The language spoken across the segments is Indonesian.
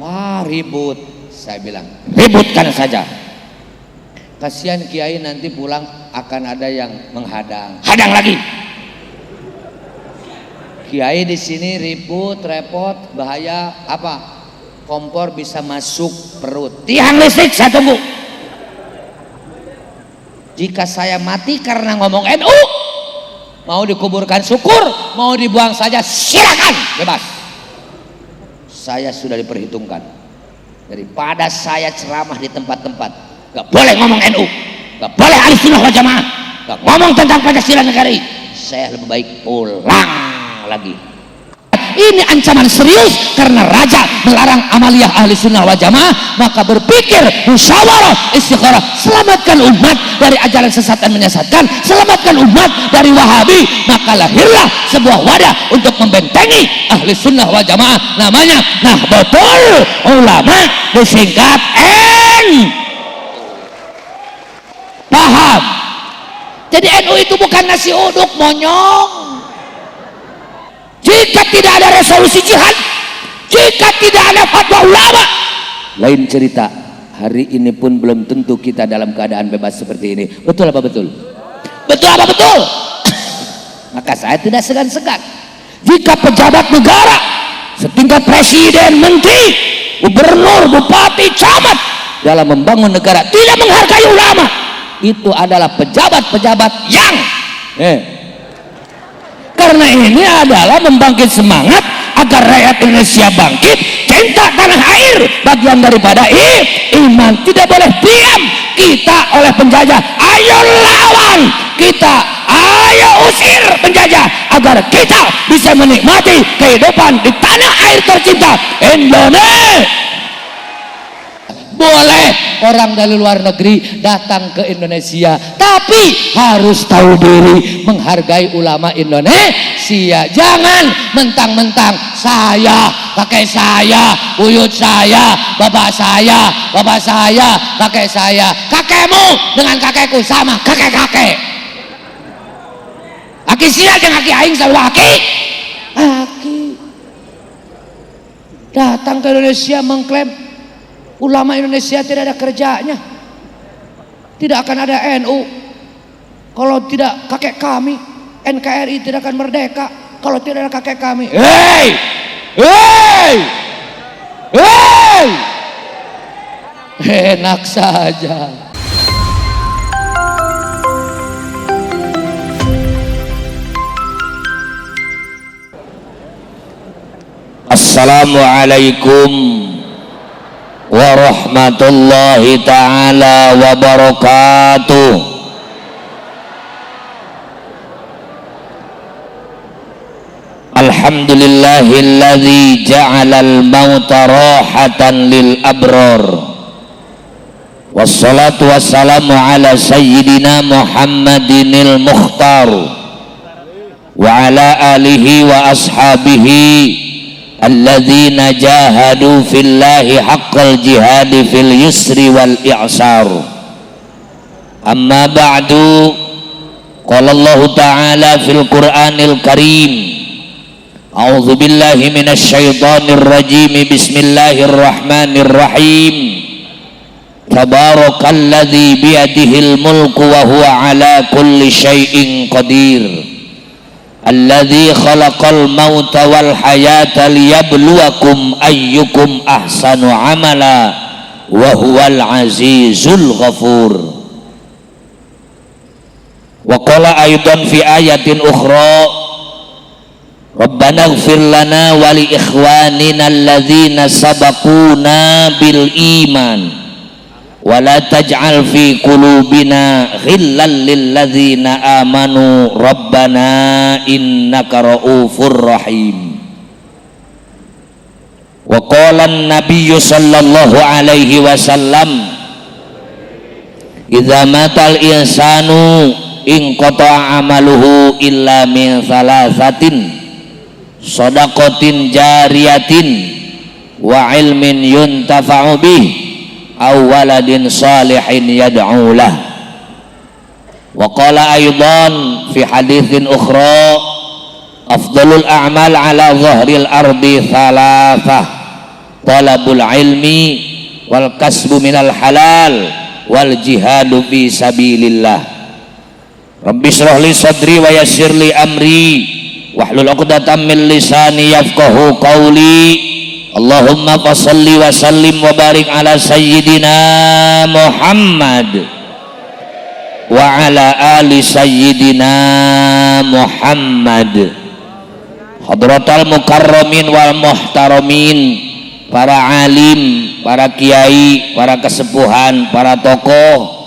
Wah ribut, saya bilang ributkan saja. Kasihan kiai nanti pulang akan ada yang menghadang, hadang lagi. Kiai di sini ribut, repot, bahaya apa? Kompor bisa masuk perut. Tiang listrik saya tunggu. Jika saya mati karena ngomong NU, mau dikuburkan syukur, mau dibuang saja silakan, bebas. Saya sudah diperhitungkan. Daripada saya ceramah di tempat-tempat, gak boleh ngomong NU, gak boleh Ahlussunnah wal Jamaah, gak ngomong tentang Pancasila Negari, saya lebih baik pulang lagi. Ini ancaman serius karena raja melarang amaliyah Ahlussunnah wal Jamaah. Maka berpikir musyawarah istikharah, selamatkan umat dari ajaran sesat dan menyesatkan, selamatkan umat dari Wahabi. Maka lahirlah sebuah wadah untuk membentengi Ahlussunnah wal Jamaah, namanya Nahdlatul Ulama, disingkat N. Paham? Jadi NU itu bukan nasi uduk monyong. Jika tidak ada resolusi jihad, jika tidak ada fatwa ulama, lain cerita. Hari ini pun belum tentu kita dalam keadaan bebas seperti ini. Betul apa betul? Betul apa betul? Maka saya tidak segan-segan jika pejabat negara setingkat presiden, menteri, gubernur, bupati, camat dalam membangun negara tidak menghargai ulama, itu adalah pejabat-pejabat yang karena ini adalah membangkit semangat agar rakyat Indonesia bangkit, cinta tanah air, bagian daripada iman. Tidak boleh diam kita oleh penjajah. Ayo lawan kita, ayo usir penjajah agar kita bisa menikmati kehidupan di tanah air tercinta Indonesia. Boleh orang dari luar negeri datang ke Indonesia, tapi harus tahu diri, menghargai ulama Indonesia. Jangan mentang-mentang saya, kakek saya, buyut saya, bapak saya, kakek saya. Kakekmu dengan kakekku sama, kakek-kakek. Aki sia jeung aki aing sama aki. Datang ke Indonesia mengklaim ulama Indonesia tidak ada kerjanya, tidak akan ada NU kalau tidak kakek kami, NKRI tidak akan merdeka kalau tidak ada kakek kami. Enak saja. Assalamualaikum warahmatullahi ta'ala wabarakatuh. Alhamdulillahilladzi ja'alal mauta rahatan lil abrar, wassalatu wassalamu ala sayyidina Muhammadinil mukhtar wa ala alihi wa ashabihi alladzina jahadu fillahi haqqal jihadi fil yusri wal i'sar. Amma ba'du, qala Allah ta'ala fil Qur'anil Karim, a'udzu billahi minasy syaithanir rajim, bismillahirrahmanirrahim. Tabarakalladzi biyadihil mulku wa huwa ala kulli syai'in qadir. Alladzi khalaqal mauta wal hayata liyabluwakum ayyukum ahsanu amala wa huwal azizul ghafur. Wa qala aidan fi ayatin ukhra, Rabbana ighfir lana wa li ikhwanina alladzina sabaquna bil iman wa la taj'al fi qulubina ghillan lil ladzina amanu rabbana innaka raufur rahim. Wa qala an-nabiyyu sallallahu alaihi wasallam, idza matal insanu inqata'a amaluhu illa min thalathatin, shadaqatin jariyatin wa ilmin yuntafa'u bih aw waladin salihin yad'u lah. Wa qala aidan fi haditsin ukhra, afdalul a'mal ala dhahril ardi thalathah, talabul ilmi wal kasbu minal halal wal jihadu fi sabilillah. Rabbi shrah li sadri wa yassir li amri wahlul 'uqdatam min lisani yafqahu qawli. Allahumma fassalli wa sallim wa barik ala sayyidina Muhammad wa ala ali sayyidina Muhammad. Hadratal mukarramin wal muhtaramin, para alim, para kiai, para kesepuhan, para tokoh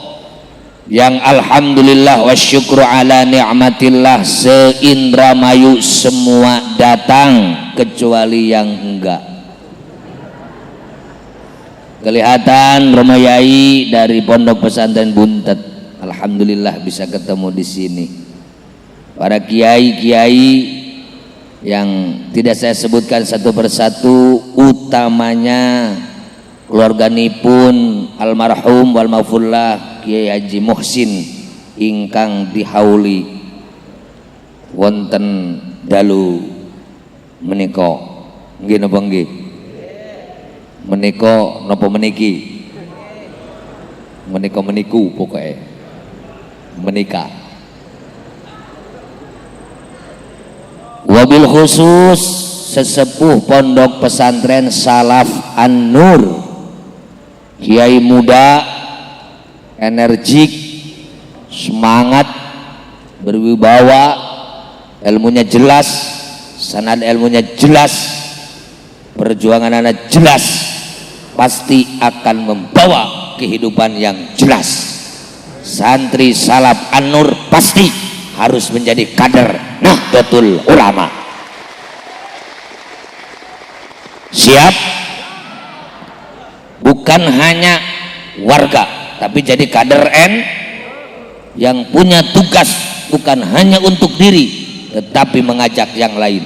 yang alhamdulillah wa syukru ala ni'matillah se-Indramayu semua datang kecuali yang enggak. Kelihatan Romo Yai dari Pondok Pesantren Buntet, alhamdulillah bisa ketemu di sini. Para kiai-kiai yang tidak saya sebutkan satu persatu, utamanya keluarganipun almarhum wal maghfurlah Kiai Haji Muhsin ingkang dihauli wonten dalu menika. Nggih napa nggih? Menika napa meniki? Menika meniku pokoknya menikah. Wabil khusus sesepuh Pondok Pesantren Salaf An-Nur, kiai muda, energik, semangat, berwibawa, ilmunya jelas, sanad ilmunya jelas, perjuangan anak jelas, pasti akan membawa kehidupan yang jelas. Santri Salaf An-Nur pasti harus menjadi kader Nahdlatul Ulama. Siap? Bukan hanya warga, tapi jadi kader yang punya tugas bukan hanya untuk diri, tetapi mengajak yang lain.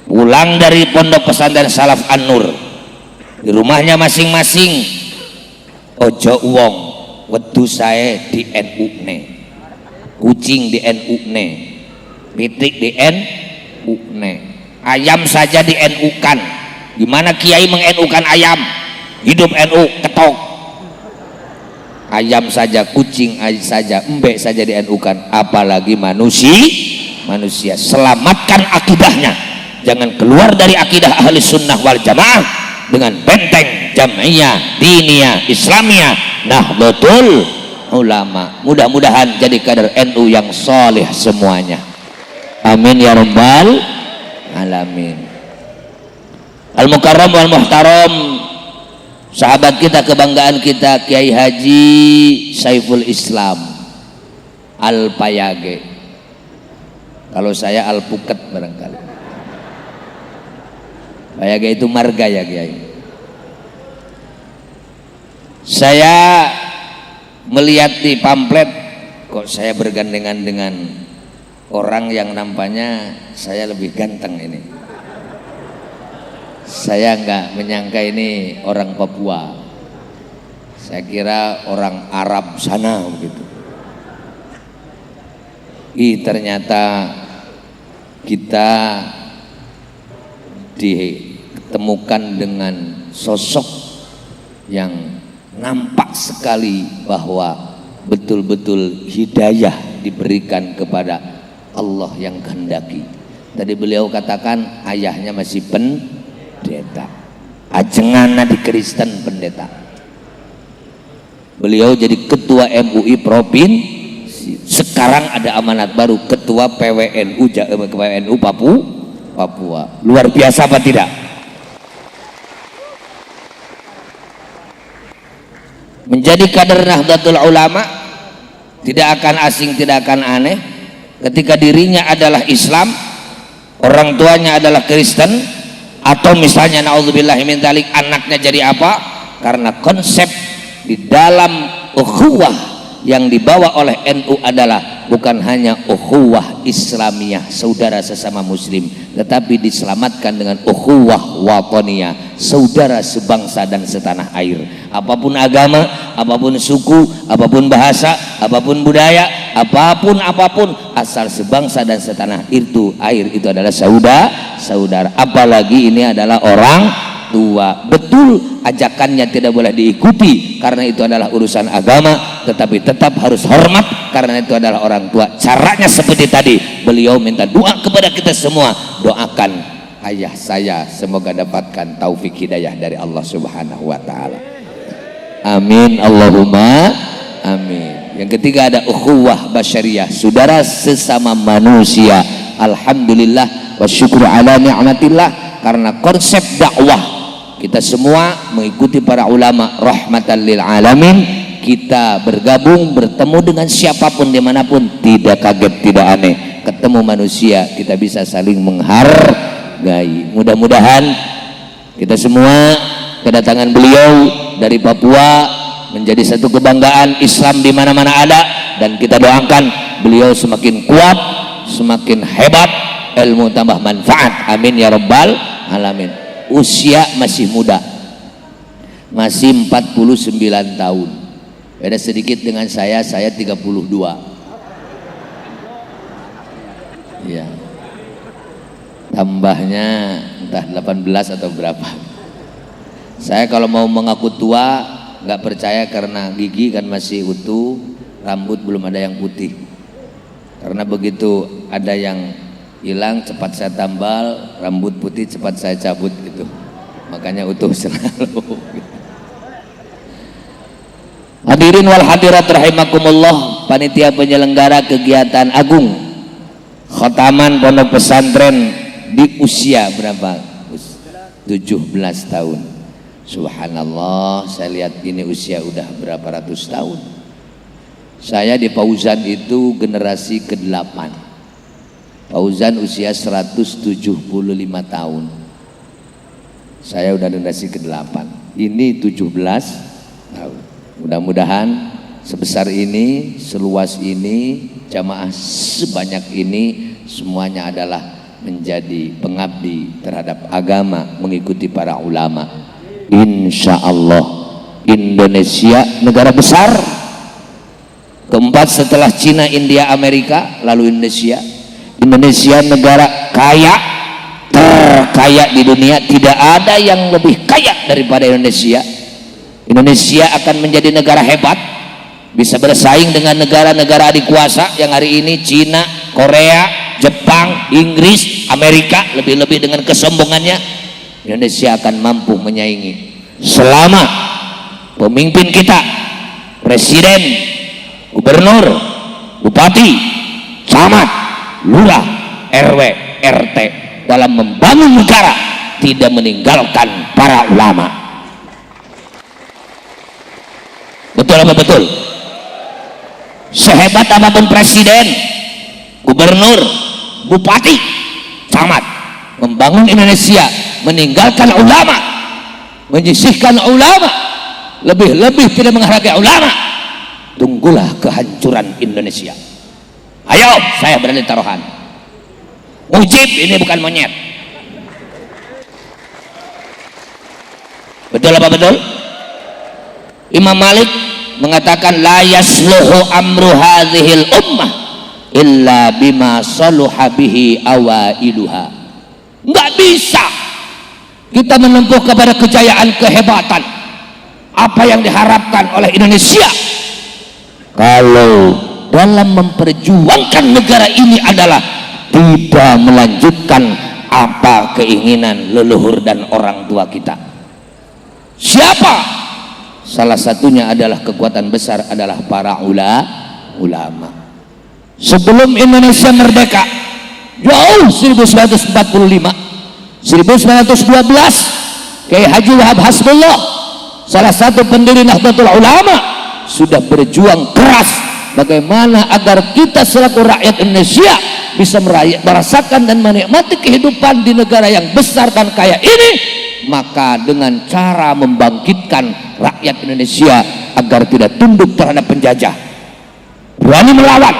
Pulang dari Pondok Pesantren Salaf An-Nur, di rumahnya masing-masing, ojo uwong wedu sae di NU ne, kucing di NU ne, pitik di NU ne, ayam saja di NU kan. Gimana kiai meng-NU kan ayam? Hidup NU ketok. Ayam saja, kucing saja, embek saja di NU kan, apalagi manusia. Selamatkan akidahnya, jangan keluar dari akidah ahli sunnah wal jamaah dengan benteng Jam'iyah Diniyah Islamiyah Nahdlatul Ulama. Mudah-mudahan jadi kader NU yang soleh semuanya, amin ya rabbal alamin. Al-Mukarram wal Muhtaram, sahabat kita, kebanggaan kita, Kiai Haji Saiful Islam Al-Payage, kalau saya Al-Puket barangkali. Payage itu marga ya Kiai. Saya melihat di pamflet, kok saya bergandengan dengan orang yang nampaknya saya lebih ganteng ini. Saya nggak menyangka ini orang Papua, saya kira orang Arab sana begitu. Ternyata kita ditemukan dengan sosok yang nampak sekali bahwa betul-betul hidayah diberikan kepada Allah yang kehendaki. Tadi beliau katakan ayahnya masih pendeta, ajengana di Kristen pendeta. Beliau jadi ketua MUI provinsi. Sekarang ada amanat baru, ketua PWNU Papua. Luar biasa apa tidak? Menjadi kader Nahdlatul Ulama tidak akan asing, tidak akan aneh ketika dirinya adalah Islam, orang tuanya adalah Kristen, atau misalnya naudzubillahi min dzalik anaknya jadi apa? Karena konsep di dalam ukhuwah yang dibawa oleh NU adalah bukan hanya ukhuwah Islamiyah, saudara sesama muslim, tetapi diselamatkan dengan ukhuwah wataniyah, saudara sebangsa dan setanah air. Apapun agama, apapun suku, apapun bahasa, apapun budaya, apapun asal sebangsa dan setanah itu air, itu adalah saudara. Apalagi ini adalah orang tua. Betul, ajakannya tidak boleh diikuti karena itu adalah urusan agama, tetapi tetap harus hormat karena itu adalah orang tua. Caranya seperti tadi, beliau minta doa kepada kita semua, doakan ayah saya semoga dapatkan taufik hidayah dari Allah Subhanahu wa taala. Amin Allahumma amin. Yang ketiga ada ukhuwah basyariyah, saudara sesama manusia. Alhamdulillah wa syukur ala ni'matillah, karena konsep dakwah kita semua mengikuti para ulama rahmatan lil alamin. Kita bergabung bertemu dengan siapapun dimanapun, tidak kaget tidak aneh. Ketemu manusia kita bisa saling menghargai. Mudah-mudahan kita semua kedatangan beliau dari Papua menjadi satu kebanggaan Islam di mana-mana ada, dan kita doakan beliau semakin kuat, semakin hebat, ilmu tambah manfaat. Amin ya rabbal alamin. Usia masih muda, masih 49 tahun. Beda sedikit dengan saya 32. Ya. Tambahnya entah 18 atau berapa. Saya kalau mau mengaku tua nggak percaya karena gigi kan masih utuh, rambut belum ada yang putih. Karena begitu ada yang hilang cepat saya tambal, rambut putih cepat saya cabut gitu. Makanya utuh selalu. Hadirin wal hadirat rahimakumullah, panitia penyelenggara kegiatan agung khataman pondok pesantren di usia berapa? 17 tahun. Subhanallah, saya lihat ini usia udah berapa ratus tahun. Saya di Fauzan itu generasi ke-8. Fauzan usia 175 tahun. Saya udah generasi ke-8. Ini 17 tahun. Mudah-mudahan sebesar ini, seluas ini, jamaah sebanyak ini semuanya adalah menjadi pengabdi terhadap agama, mengikuti para ulama. Insya Allah Indonesia negara besar keempat setelah Cina, India, Amerika, lalu Indonesia. Indonesia negara kaya, terkaya di dunia, tidak ada yang lebih kaya daripada Indonesia. Indonesia akan menjadi negara hebat, bisa bersaing dengan negara-negara adik kuasa yang hari ini Cina, Korea, Jepang, Inggris, Amerika. Lebih-lebih dengan kesombongannya Indonesia akan mampu menyaingi selama pemimpin kita, presiden, gubernur, bupati, camat, lurah, RW, RT dalam membangun negara tidak meninggalkan para ulama. Betul apa betul? Sehebat apapun presiden, gubernur, bupati, camat, membangun Indonesia meninggalkan ulama, menyisihkan ulama, lebih-lebih tidak menghargai ulama, tunggulah kehancuran Indonesia. Ayo, saya berani taruhan, Mujib ini bukan monyet. Betul apa betul? Imam Malik mengatakan la yasluhu amru hadhil ummah illa bima saluha bihi awailuha. Nggak bisa kita menempuh kepada kejayaan, kehebatan apa yang diharapkan oleh Indonesia kalau dalam memperjuangkan negara ini adalah tidak melanjutkan apa keinginan leluhur dan orang tua kita. Siapa? Salah satunya adalah kekuatan besar adalah para ulama. Sebelum Indonesia merdeka jauh 1945, 1912 Kiai Haji Wahab Hasbullah, salah satu pendiri Nahdlatul Ulama, sudah berjuang keras bagaimana agar kita selaku rakyat Indonesia bisa merasakan dan menikmati kehidupan di negara yang besar dan kaya ini. Maka dengan cara membangkitkan rakyat Indonesia agar tidak tunduk terhadap penjajah, berani melawan,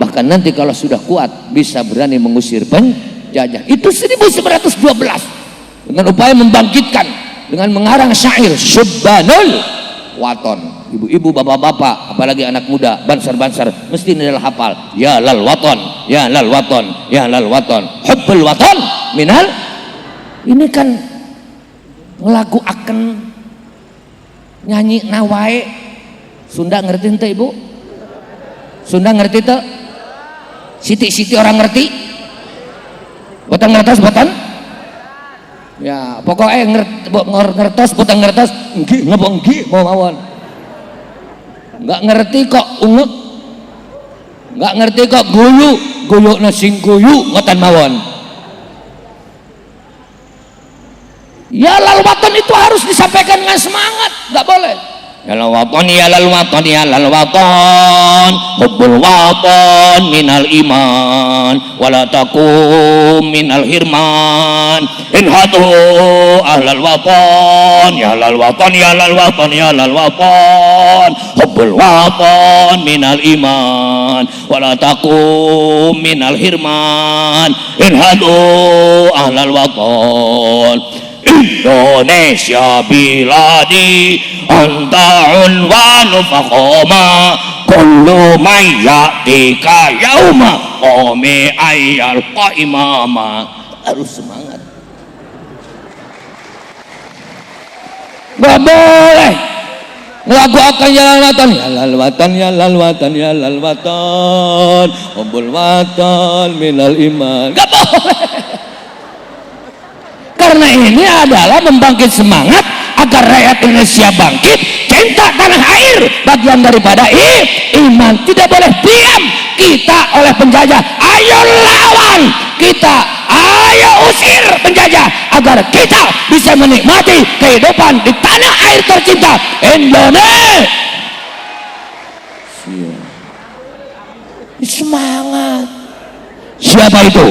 bahkan nanti kalau sudah kuat bisa berani mengusir penjajah. Itu 1912 dengan upaya membangkitkan dengan mengarang syair Subbanul Waton. Ibu-ibu, bapak-bapak, apalagi anak muda, bansar-bansar mesti ini adalah hafal. Ya lal waton, ya lal waton, ya lal waton, hubbul waton minal. Ini kan ngelagu akan nyanyi nawae. Sunda ngerti ente ibu? Sunda ngerti te? Siti-siti orang ngerti? Boten ngertos boten? Ya pokoknya ngertos boten ngertos nggih ngapa nggih mau mawon. Nggak ngerti kok unget, nggak ngerti kok guyu sing guyu ngoten mawon. Ya lal watan itu harus disampaikan dengan semangat, nggak boleh. Ya lal watan, ya lal watan, ya lal watan, hubbul watan minal iman, wala takum minal hirman. In hadu ahlal watan, ya lal watan, ya lal watan, ya lal watan, hubbul watan minal iman, wala takum minal hirman. In hadu ahlal watan. Indonesia biladi anta unwanu faqoma kullu man ya'tika yauma qami ayyal qaimama. Harus semangat, nggak boleh lagu akan jalan watan, ya lal watan, ya lal watan, ya lal watan, hubbul watan minal iman. Nggak boleh. Karena ini adalah membangkit semangat agar rakyat Indonesia bangkit, cinta tanah air, bagian daripada iman. Tidak boleh diam kita oleh penjajah. Ayo lawan kita, ayo usir penjajah agar kita bisa menikmati kehidupan di tanah air tercinta Indonesia. Semangat. Siapa itu?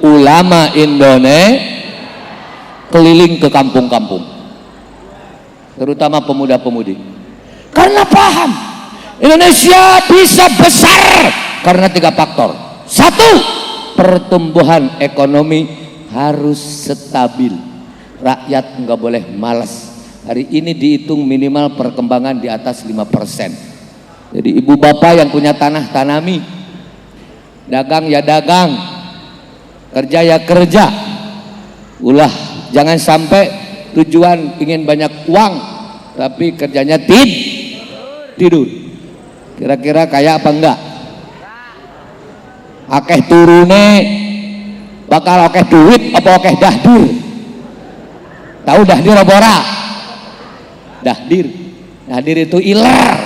Ulama Indonesia keliling ke kampung-kampung, terutama pemuda-pemudi, karena paham Indonesia bisa besar karena 3 faktor. 1, pertumbuhan ekonomi harus stabil, rakyat nggak boleh malas. Hari ini dihitung minimal perkembangan di atas 5%. Jadi ibu bapak yang punya tanah tanami, dagang ya dagang, kerja ya kerja, ulah. Jangan sampai tujuan ingin banyak uang tapi kerjanya tidur. Kira-kira kayak apa enggak? Akeh turune bakal akeh duit apa akeh dahdir? Tahu dahdir apa ora? Dahdir itu iler.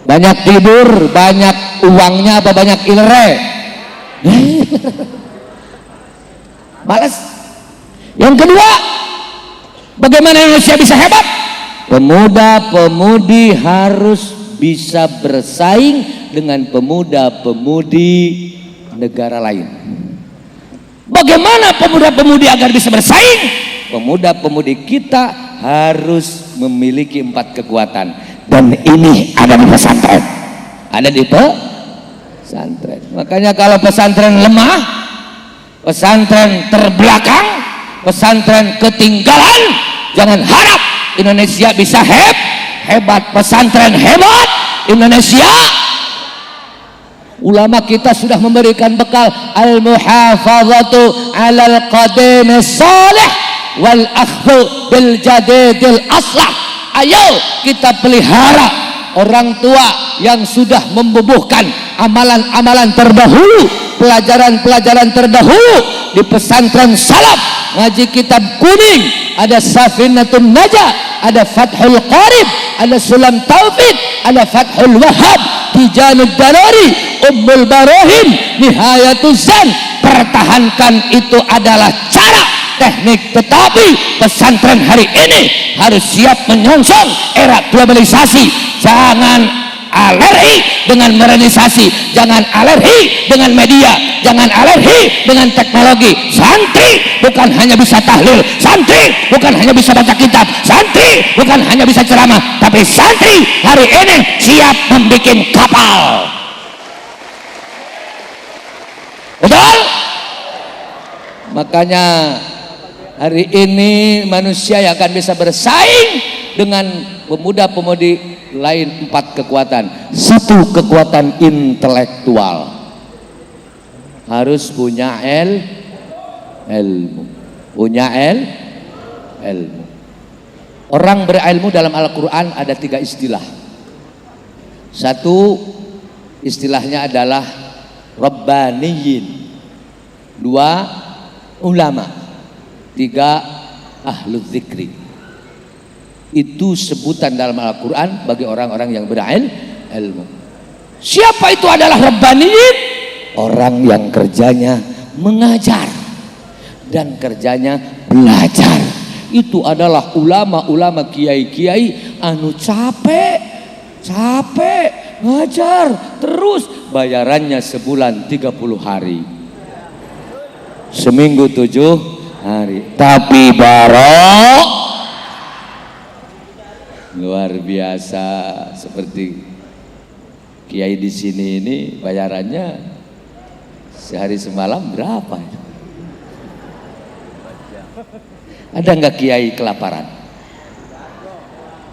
Banyak tidur, banyak uangnya apa banyak ilere? Malas. Yang kedua, bagaimana Indonesia bisa hebat? Pemuda-pemudi harus bisa bersaing dengan pemuda-pemudi negara lain. Bagaimana pemuda-pemudi agar bisa bersaing? Pemuda-pemudi kita harus memiliki 4 kekuatan, dan ini ada di pesantren. Ada di pesantren. Makanya kalau pesantren lemah, pesantren terbelakang, pesantren ketinggalan, jangan harap Indonesia bisa hebat. Pesantren hebat, Indonesia. Ulama kita sudah memberikan bekal al-muhafazatu alal qadim salih wal akhdhu bil jadidil aslah. Ayo kita pelihara orang tua yang sudah membubuhkan amalan-amalan terdahulu, pelajaran-pelajaran terdahulu di pesantren salaf. Ngaji kitab kuning, ada Safinatun Najah, ada Fathul Qarib, ada Sulam Taufid, ada Fathul Wahab, Tijanud Dalari, Ummul Barohim, Nihayatuz Zan. Pertahankan, itu adalah cara, teknik. Tetapi pesantren hari ini harus siap menyongsong era globalisasi. Jangan alergi dengan modernisasi, jangan alergi dengan media, jangan alergi dengan teknologi. Santri bukan hanya bisa tahlil, santri bukan hanya bisa baca kitab, santri bukan hanya bisa ceramah, tapi santri hari ini siap membuat kapal. Betul? Makanya hari ini manusia yang akan bisa bersaing dengan pemuda-pemudi lain 4 kekuatan. 1, kekuatan intelektual, harus punya ilmu, punya ilmu. Orang berilmu dalam Al-Quran ada 3 istilah. Satu istilahnya adalah Rabbaniyin, 2 ulama, 3 ahlul zikri. Itu sebutan dalam Al-Quran bagi orang-orang yang berilmu. Siapa itu adalah Rabbaniyin? Orang yang kerjanya mengajar dan kerjanya belajar. Itu adalah ulama-ulama, kiai-kiai anu capek ngajar terus, bayarannya sebulan 30 hari, seminggu 7 hari, tapi barok luar biasa. Seperti kiai di sini ini bayarannya sehari semalam berapa? Ada nggak kiai kelaparan?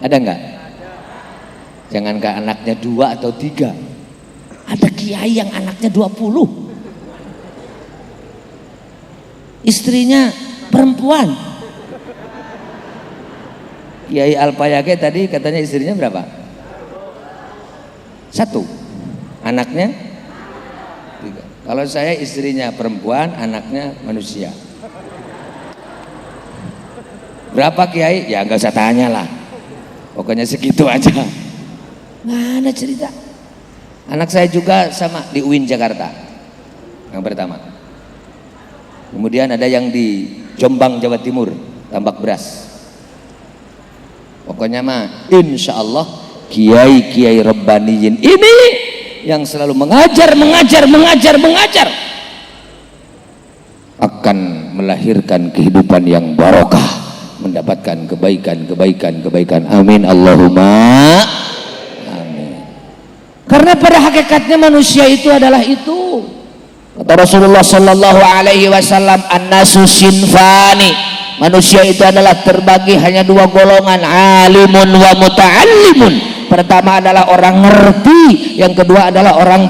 Ada nggak? Jangankan anaknya 2 atau 3, ada kiai yang anaknya 20, istrinya perempuan. Kiai Alpayage tadi katanya istrinya berapa? 1, anaknya 3. Kalau saya istrinya perempuan, anaknya manusia. Berapa kiai? Ya nggak usah tanya lah, pokoknya segitu aja. Nggak ada cerita. Anak saya juga sama di UIN Jakarta, yang pertama. Kemudian ada yang di Jombang Jawa Timur, tambak beras. Pokoknya mah insya Allah kiai-kiai Rabbaniyin ini yang selalu mengajar akan melahirkan kehidupan yang barokah, mendapatkan kebaikan. Amin Allahumma amin. Karena pada hakikatnya manusia itu adalah itu. Kata Rasulullah sallallahu alaihi wasallam, an-nasu sinfani. Manusia itu adalah terbagi hanya 2 golongan, alimun wa muta'allimun. Pertama adalah orang ngerti, yang kedua adalah orang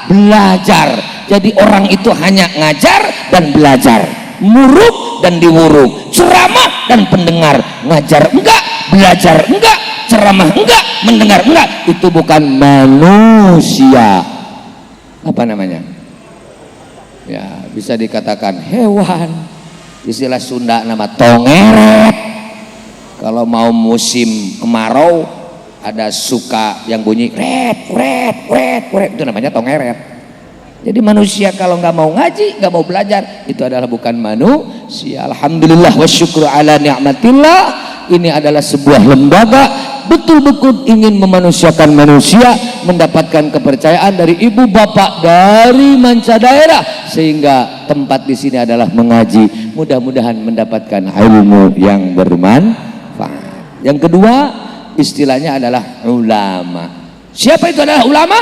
belajar. Jadi orang itu hanya ngajar dan belajar, muruk dan diwuruk, ceramah dan pendengar. Ngajar enggak, belajar enggak, ceramah enggak, mendengar enggak. Itu bukan manusia. Apa namanya? Ya, bisa dikatakan hewan. Istilah Sunda nama tongeret. Kalau mau musim kemarau ada suka yang bunyi ret, itu namanya tongeret. Jadi manusia kalau nggak mau ngaji, nggak mau belajar, itu adalah bukan manusia. Alhamdulillah wa syukru ala ni'matillah. Ini adalah sebuah lembaga betul-betul ingin memanusiakan manusia, mendapatkan kepercayaan dari ibu bapak dari manca daerah, sehingga tempat di sini adalah mengaji. Mudah-mudahan mendapatkan ilmu yang bermanfaat. Yang kedua, istilahnya adalah ulama. Siapa itu adalah ulama?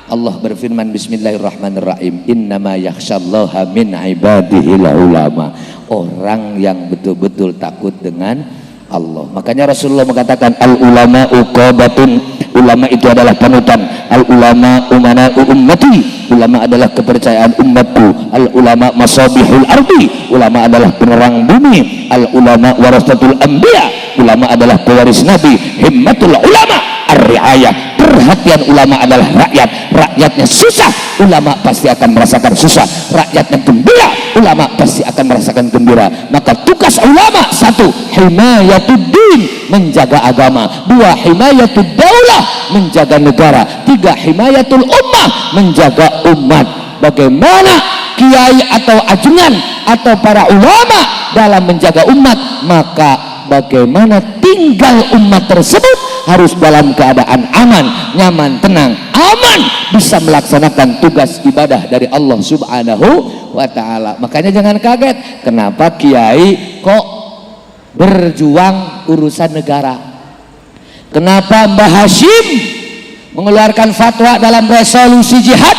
Allah berfirman, bismillahirrahmanirrahim, innama yakhsyallaha min ibadihil ulama. Orang yang betul-betul takut dengan Allah. Makanya Rasulullah mengatakan, al ulama uqabatun. Ulama itu adalah panutan. Al ulama umana ummati. Ulama adalah kepercayaan umatku. Al ulama masabihul ardi. Ulama adalah penerang bumi. Al ulama warasatul anbiya. Ulama adalah pewaris nabi. Himmatul ulama ar-riayah. Perhatian ulama adalah rakyat. Rakyatnya susah, ulama pasti akan merasakan susah. Rakyatnya gembira, ulama pasti akan merasakan gembira. Maka tugas ulama, 1, himayatuddin, menjaga agama. 2, himayatud daulah, menjaga negara. 3, himayatul ummah, menjaga umat. Bagaimana kiai atau ajengan atau para ulama dalam menjaga umat, maka bagaimana tinggal umat tersebut harus dalam keadaan aman, nyaman, tenang, aman, bisa melaksanakan tugas ibadah dari Allah Subhanahu wa ta'ala. Makanya jangan kaget kenapa kiai kok berjuang urusan negara. Kenapa Mbah Hashim mengeluarkan fatwa dalam resolusi jihad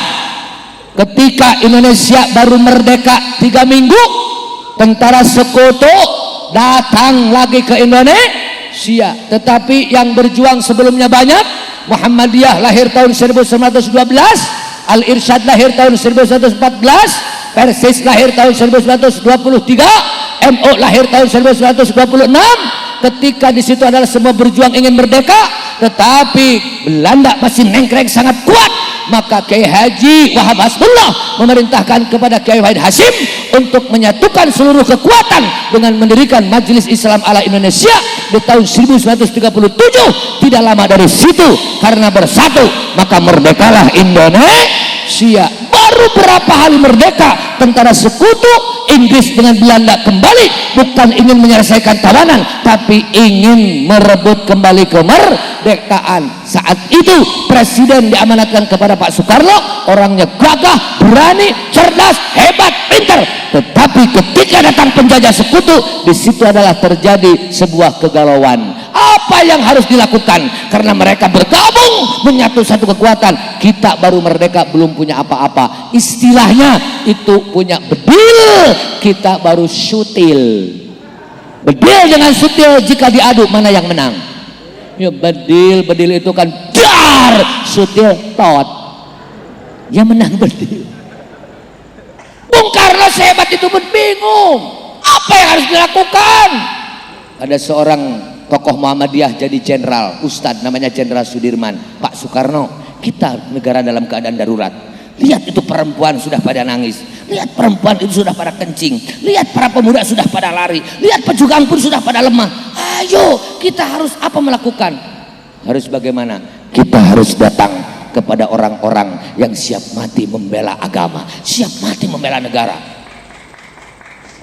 ketika Indonesia baru merdeka 3 minggu, tentara sekutu datang lagi ke Indonesia, tetapi yang berjuang sebelumnya banyak. Muhammadiyah lahir tahun 1912, Al-Irsyad lahir tahun 1914, Persis lahir tahun 1923, MO lahir tahun 1926, ketika di situ adalah semua berjuang ingin merdeka, tetapi Belanda masih nengkreng sangat kuat. Maka Kiai Haji Wahab Hasbullah memerintahkan kepada Kiai Wahid Hasyim untuk menyatukan seluruh kekuatan dengan mendirikan Majelis Islam ala Indonesia di tahun 1937. Tidak lama dari situ, karena bersatu maka merdekalah Indonesia. Baru berapa hari merdeka, tentara sekutu Inggris dengan Belanda kembali, bukan ingin menyelesaikan tawanan, tapi ingin merebut kembali kemerdekaan. Saat itu presiden diamanatkan kepada Pak Soekarno, orangnya gagah, berani, cerdas, hebat, pintar. Tetapi ketika datang penjajah sekutu, di situ adalah terjadi sebuah kegalauan. Apa yang harus dilakukan? Karena mereka bergabung menyatu satu kekuatan. Kita baru merdeka, belum punya apa-apa. Istilahnya itu punya bedil, kita baru sutil. Bedil dengan sutil jika diadu, mana yang menang? Ya, bedil itu kan dar, sutil tot. Yang menang bedil. Bung Karno sehebat itu pun bingung. Apa yang harus dilakukan? Ada seorang tokoh Muhammadiyah jadi jenderal, ustadz namanya Jenderal Sudirman. Pak Soekarno, kita negara dalam keadaan darurat. Lihat itu perempuan sudah pada nangis, lihat perempuan itu sudah pada kencing, lihat para pemuda sudah pada lari, lihat pejugang pun sudah pada lemah. Ayo, kita harus apa melakukan? Harus bagaimana? Kita harus datang kepada orang-orang yang siap mati membela agama, siap mati membela negara.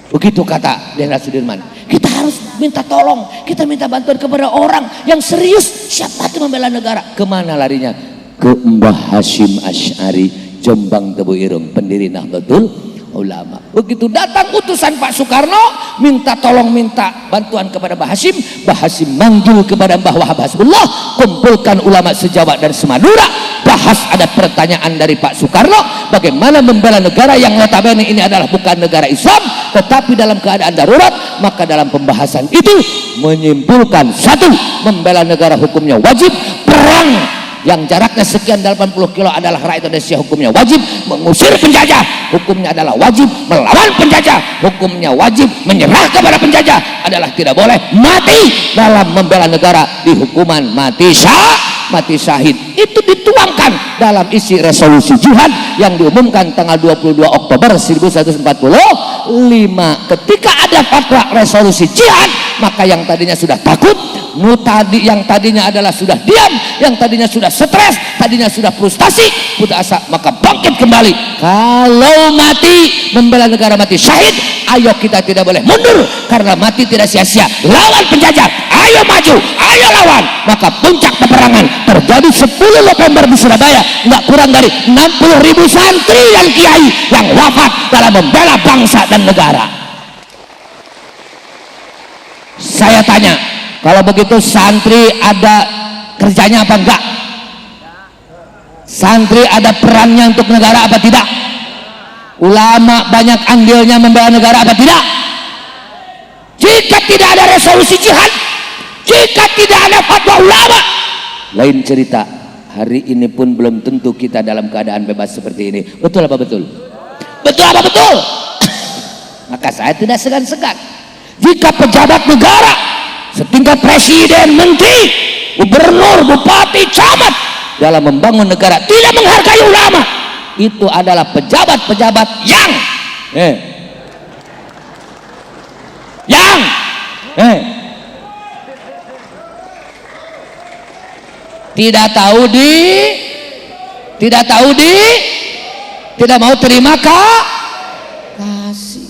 Begitu kata Jenderal Sudirman. Kita harus minta tolong, kita minta bantuan kepada orang yang serius siap mati membela negara. Kemana larinya? Ke Mbah Hashim Asy'ari, Jombang Tebu Irung, pendiri Nahdlatul Ulama. Begitu datang utusan Pak Soekarno minta tolong, minta bantuan kepada Mbah Hashim, Mbah Hashim manggil kepada Mbah Wahab Hasbullah, kumpulkan ulama sejawa dan semadura, bahas ada pertanyaan dari Pak Soekarno bagaimana membela negara yang notabene ini adalah bukan negara Islam tetapi dalam keadaan darurat. Maka dalam pembahasan itu menyimpulkan, satu, membela negara hukumnya wajib, perang yang jaraknya sekian 80 kilo adalah rakyat Indonesia hukumnya wajib, mengusir penjajah hukumnya adalah wajib, melawan penjajah hukumnya wajib, menyerah kepada penjajah adalah tidak boleh, mati dalam membela negara di hukuman mati syahid. Itu dituangkan dalam isi resolusi jihad yang diumumkan tanggal 22 Oktober 1945. Ketika ada fatwa resolusi jihad, maka yang tadinya sudah takut, yang tadinya adalah sudah diam, yang tadinya sudah stres, tadinya sudah frustasi, putus asa, maka bangkit kembali. Kalau mati membela negara mati syahid, ayo kita tidak boleh mundur, karena mati tidak sia-sia. Lawan penjajah, ayo maju, ayo lawan. Maka puncak peperangan terjadi 10 November di Surabaya. Nggak kurang dari 60.000 santri dan kiai yang wafat dalam membela bangsa dan negara. Saya tanya, kalau begitu santri ada kerjanya apa enggak? Santri ada perannya untuk negara apa tidak? Ulama banyak andilnya membela negara apa tidak? Jika tidak ada resolusi jihad, jika tidak ada fatwa ulama, lain cerita. Hari ini pun belum tentu kita dalam keadaan bebas seperti ini. Betul apa betul? Betul apa betul? Maka saya tidak segan-segan jika pejabat negara setingkat presiden, menteri, gubernur, bupati, camat dalam membangun negara tidak menghargai ulama, itu adalah pejabat-pejabat yang tidak mau terima kasih.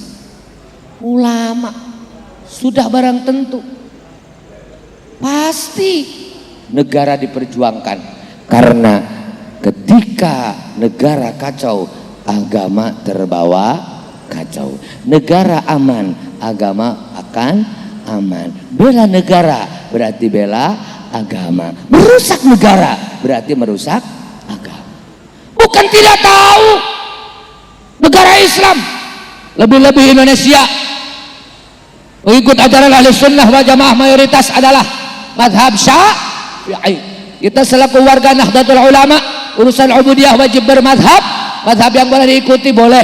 Ulama sudah barang tentu pasti negara diperjuangkan, karena ketika negara kacau, agama terbawa kacau. Negara aman, agama akan aman. Bela negara berarti bela agama. Merusak negara berarti merusak agama. Bukan tidak tahu negara Islam, lebih-lebih Indonesia mengikut ajaran ahli sunnah wal jamaah mayoritas adalah madhab Syafi'i. Kita selaku warga Nahdlatul Ulama, urusan ubudiyah wajib bermadhab. Madhab yang boleh diikuti boleh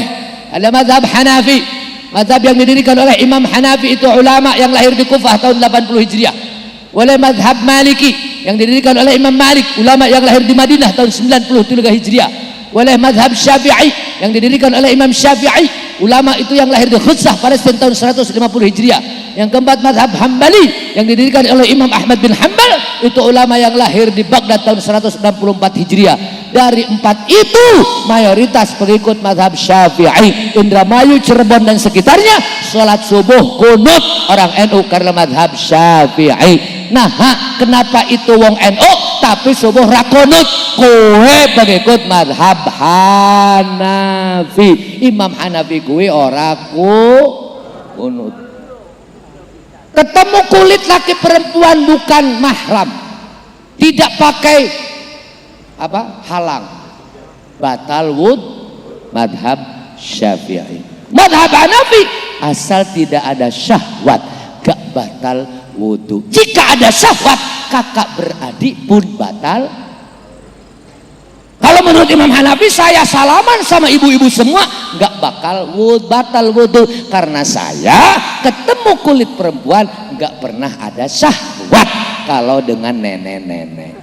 ada madhab Hanafi, Mazhab yang didirikan oleh Imam Hanafi itu ulama yang lahir di Kufah tahun 80 Hijriah. Oleh mazhab Maliki yang didirikan oleh Imam Malik, ulama yang lahir di Madinah tahun 93 Hijriah. Oleh mazhab Syafi'i yang didirikan oleh Imam Syafi'i, ulama itu yang lahir di Khutsah Palestina tahun 150 Hijriah. Yang keempat mazhab Hambali yang didirikan oleh Imam Ahmad bin Hanbal, itu ulama yang lahir di Baghdad tahun 164 Hijriah. Dari empat itu mayoritas pengikut mazhab Syafi'i. Indramayu, Cirebon dan sekitarnya sholat subuh kunut orang NU karena mazhab Syafi'i. Nah, kenapa itu wong NU tapi subuh rakunut? Kowe pengikut mazhab Hanafi. Imam Hanafi kuwi ora kunut. Ketemu kulit laki perempuan bukan mahram, tidak pakai halang, batal wud. Madhab Syafi'i. Madhab Hanafi asal tidak ada syahwat gak batal wudu. Jika ada syahwat kakak beradik pun batal. Kalau menurut Imam Hanafi, saya salaman sama ibu-ibu semua nggak bakal batal wudu karena saya ketemu kulit perempuan nggak pernah ada syahwat. Kalau dengan nenek-nenek,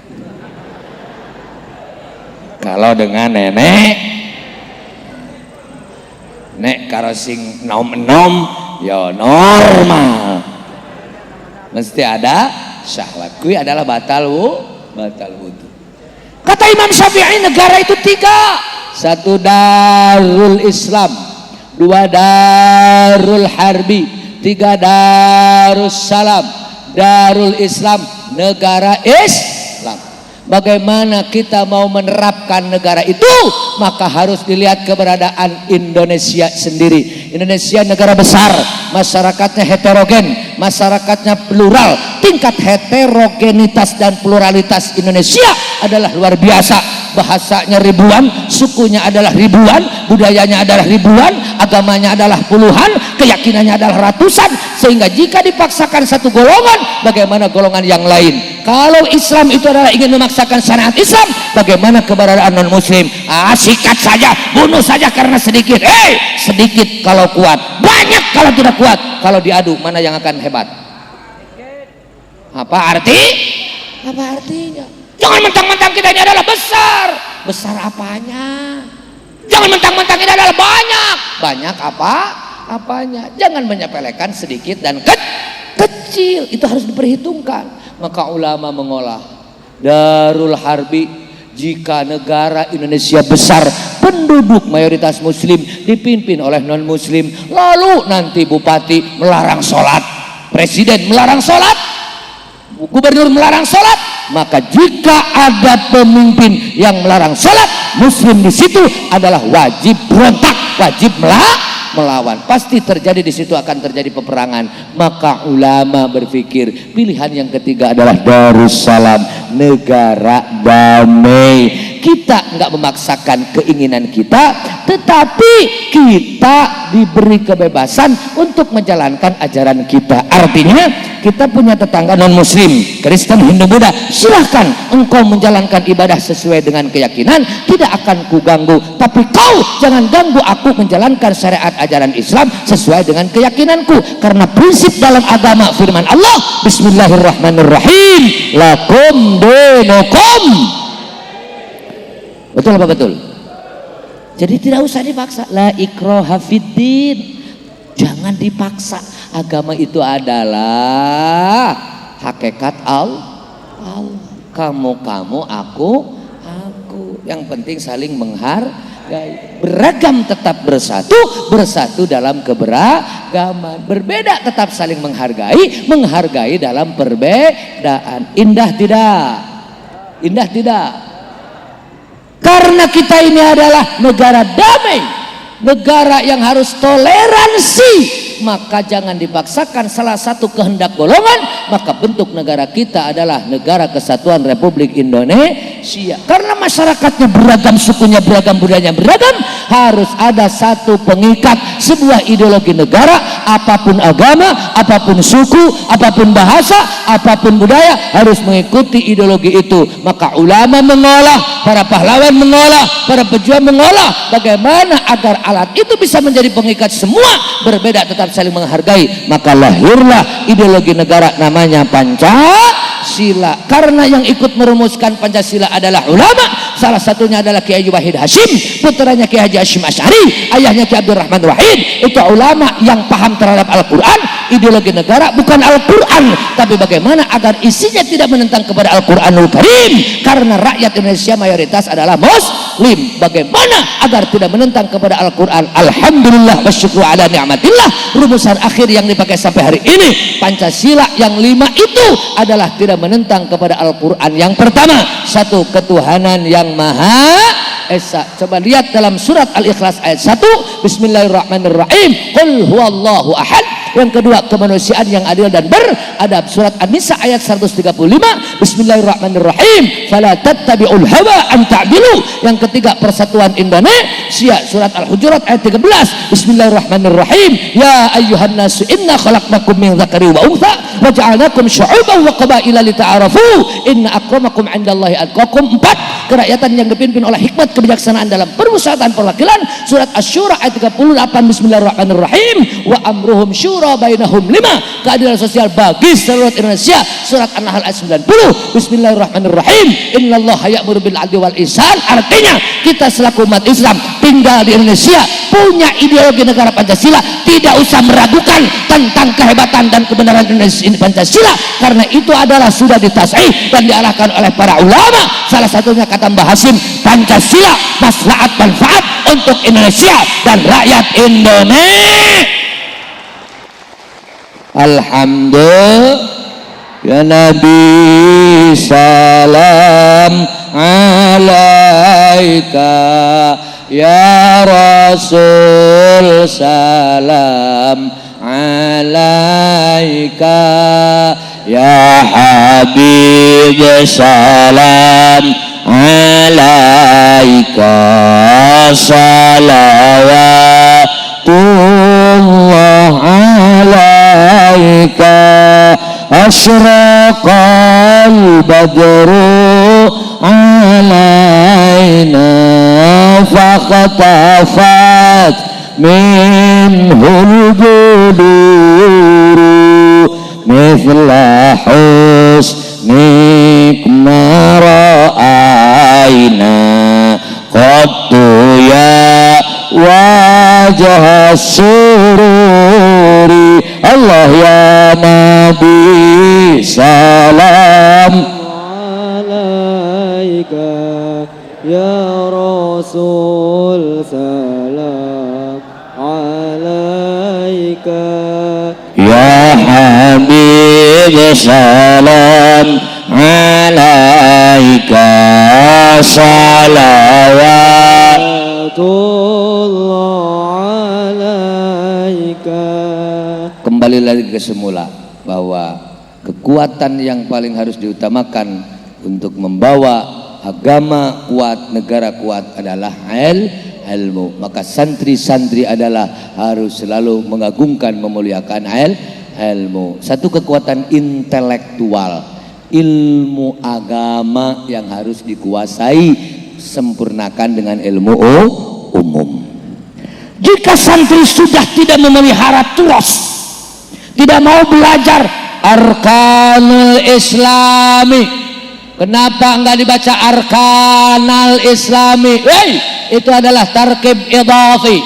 kalau dengan nenek karo sing nom-nom ya normal, mesti ada syahwat. Kui adalah batal wudu. Kata Imam Syafi'i, negara itu tiga: satu Darul Islam, dua Darul Harbi, tiga Darus Salam. Darul Islam negara Islam. Bagaimana kita mau menerapkan negara itu? Maka harus dilihat keberadaan Indonesia sendiri. Indonesia negara besar, masyarakatnya heterogen, masyarakatnya plural. Tingkat heterogenitas dan pluralitas Indonesia adalah luar biasa. Bahasanya ribuan, sukunya adalah ribuan, budayanya adalah ribuan, agamanya adalah puluhan, keyakinannya adalah ratusan. Sehingga jika dipaksakan satu golongan, bagaimana golongan yang lain? Kalau Islam itu adalah ingin memaksakan syariat Islam, bagaimana keberadaan non muslim? Sikat saja, bunuh saja karena sedikit. Sedikit kalau kuat, banyak kalau tidak kuat. Kalau diadu, mana yang akan hebat? Apa artinya? Jangan mentang-mentang kita ini adalah besar. Besar apanya? Jangan mentang-mentang ini adalah banyak apanya? Jangan menyepelekan sedikit dan kecil. Itu harus diperhitungkan. Maka ulama mengolah Darul Harbi, jika negara Indonesia besar, penduduk mayoritas muslim dipimpin oleh non muslim, lalu nanti bupati melarang sholat, presiden melarang sholat, gubernur melarang sholat, maka jika ada pemimpin yang melarang sholat, muslim di situ adalah wajib berontak, wajib melawan. Pasti terjadi di situ, akan terjadi peperangan. Maka ulama berpikir pilihan yang ketiga adalah Darussalam, negara damai. Kita nggak memaksakan keinginan kita, tetapi kita diberi kebebasan untuk menjalankan ajaran kita. Artinya kita punya tetangga non muslim, Kristen, Hindu, Buddha, silahkan engkau menjalankan ibadah sesuai dengan keyakinan, tidak akan kuganggu. Tapi kau jangan ganggu aku menjalankan syariat ajaran Islam sesuai dengan keyakinanku. Karena prinsip dalam agama firman Allah, Bismillahirrahmanirrahim, lakum dinukum. Betul apa betul? Jadi tidak usah dipaksa. La ikraha fiddin. Jangan dipaksa. Agama itu adalah hakikat Allah. Kamu, aku. Yang penting saling menghargai. Beragam tetap bersatu dalam keberagaman. Berbeda tetap saling menghargai dalam perbedaan. Indah tidak? Karena kita ini adalah negara damai, negara yang harus toleransi, maka jangan dipaksakan salah satu kehendak golongan, maka bentuk negara kita adalah negara kesatuan Republik Indonesia. Karena masyarakatnya beragam, sukunya beragam, budayanya beragam, harus ada satu pengikat sebuah ideologi negara. Apapun agama, apapun suku, apapun bahasa, apapun budaya, harus mengikuti ideologi itu. Maka ulama mengolah, para pahlawan mengolah, para pejuang mengolah bagaimana agar alat itu bisa menjadi pengikat semua, berbeda tetap saling menghargai. Maka lahirlah ideologi negara namanya Pancasila. Karena yang ikut merumuskan Pancasila adalah ulama. Salah satunya adalah Kiai Haji Wahid Hashim, putranya Kiai Haji Hashim Asy'ari, ayahnya Kiai Abdurrahman Wahid. Itu ulama yang paham terhadap Al-Quran. Ideologi negara bukan Al-Quran, tapi bagaimana agar isinya tidak menentang kepada Al-Quranul Karim. Karena rakyat Indonesia mayoritas adalah Muslim. Bagaimana agar tidak menentang kepada Al-Quran? Alhamdulillah wa syukru ala ni'matillah. Rumusan akhir yang dipakai sampai hari ini, Pancasila yang 5 itu adalah tidak menentang kepada Al-Quran. Yang pertama, satu, ketuhanan yang Maha Esa. Coba lihat dalam surat Al-Ikhlas ayat 1, Bismillahirrahmanirrahim, Qul huwallahu ahad. Yang kedua, kemanusiaan yang adil dan beradab, surat An-Nisa ayat 135, Bismillahirrahmanirrahim, fala tattabi'ul hawa an ta'dilu. Yang ketiga, persatuan Indonesia, surat Al-Hujurat ayat 13, Bismillahirrahmanirrahim, ya ayyuhan nasu inna khalaqnakum min dzakari wa untha wa ja'alnakum syu'uban wa qabaila lita'arafu inna akramakum 'indallahi atqakum. 4, kerakyatan yang dipimpin oleh hikmat kebijaksanaan dalam permusyawaratan perwakilan, surat Asy-Syura ayat 38, Bismillahirrahmanirrahim, wa amruhum syura bainahum. 5, keadilan sosial bagi seluruh Indonesia, surat An-Nahl ayat 90, Bismillahirrahmanirrahim, innallaha ya'muru bil 'adli wal ihsan. Artinya kita selaku umat Islam tinggal di Indonesia punya ideologi negara Pancasila, tidak usah meragukan tentang kehebatan dan kebenaran Indonesia ini Pancasila, karena itu adalah sudah ditasih dan diarahkan oleh para ulama. Salah satunya kata Mbah Hasim, Pancasila maslahat manfaat untuk Indonesia dan rakyat Indonesia. Alhamdulillah ya Nabi, salam alaika, ya Rasul salam alaika, ya Habib salam alaika, salawatullah alaika, asyraqal badru alaina, faqtafat minhul buduru mithla husnik mara'aina qattu ya wajah sururi. Allah ya Nabi salam alaika, ya Rasul salam alaika, ya Habib salam alaika, salawatullah alaika. Kembali lagi ke semula, bahwa kekuatan yang paling harus diutamakan untuk membawa agama kuat, negara kuat adalah ilmu. Maka santri-santri adalah harus selalu mengagungkan, memuliakan ilmu. Satu, kekuatan intelektual, ilmu agama yang harus dikuasai, sempurnakan dengan ilmu umum. Jika santri sudah tidak memelihara turos, tidak mau belajar arkanul islami, kenapa enggak dibaca arkanal islami? Itu adalah tarkib idhafi.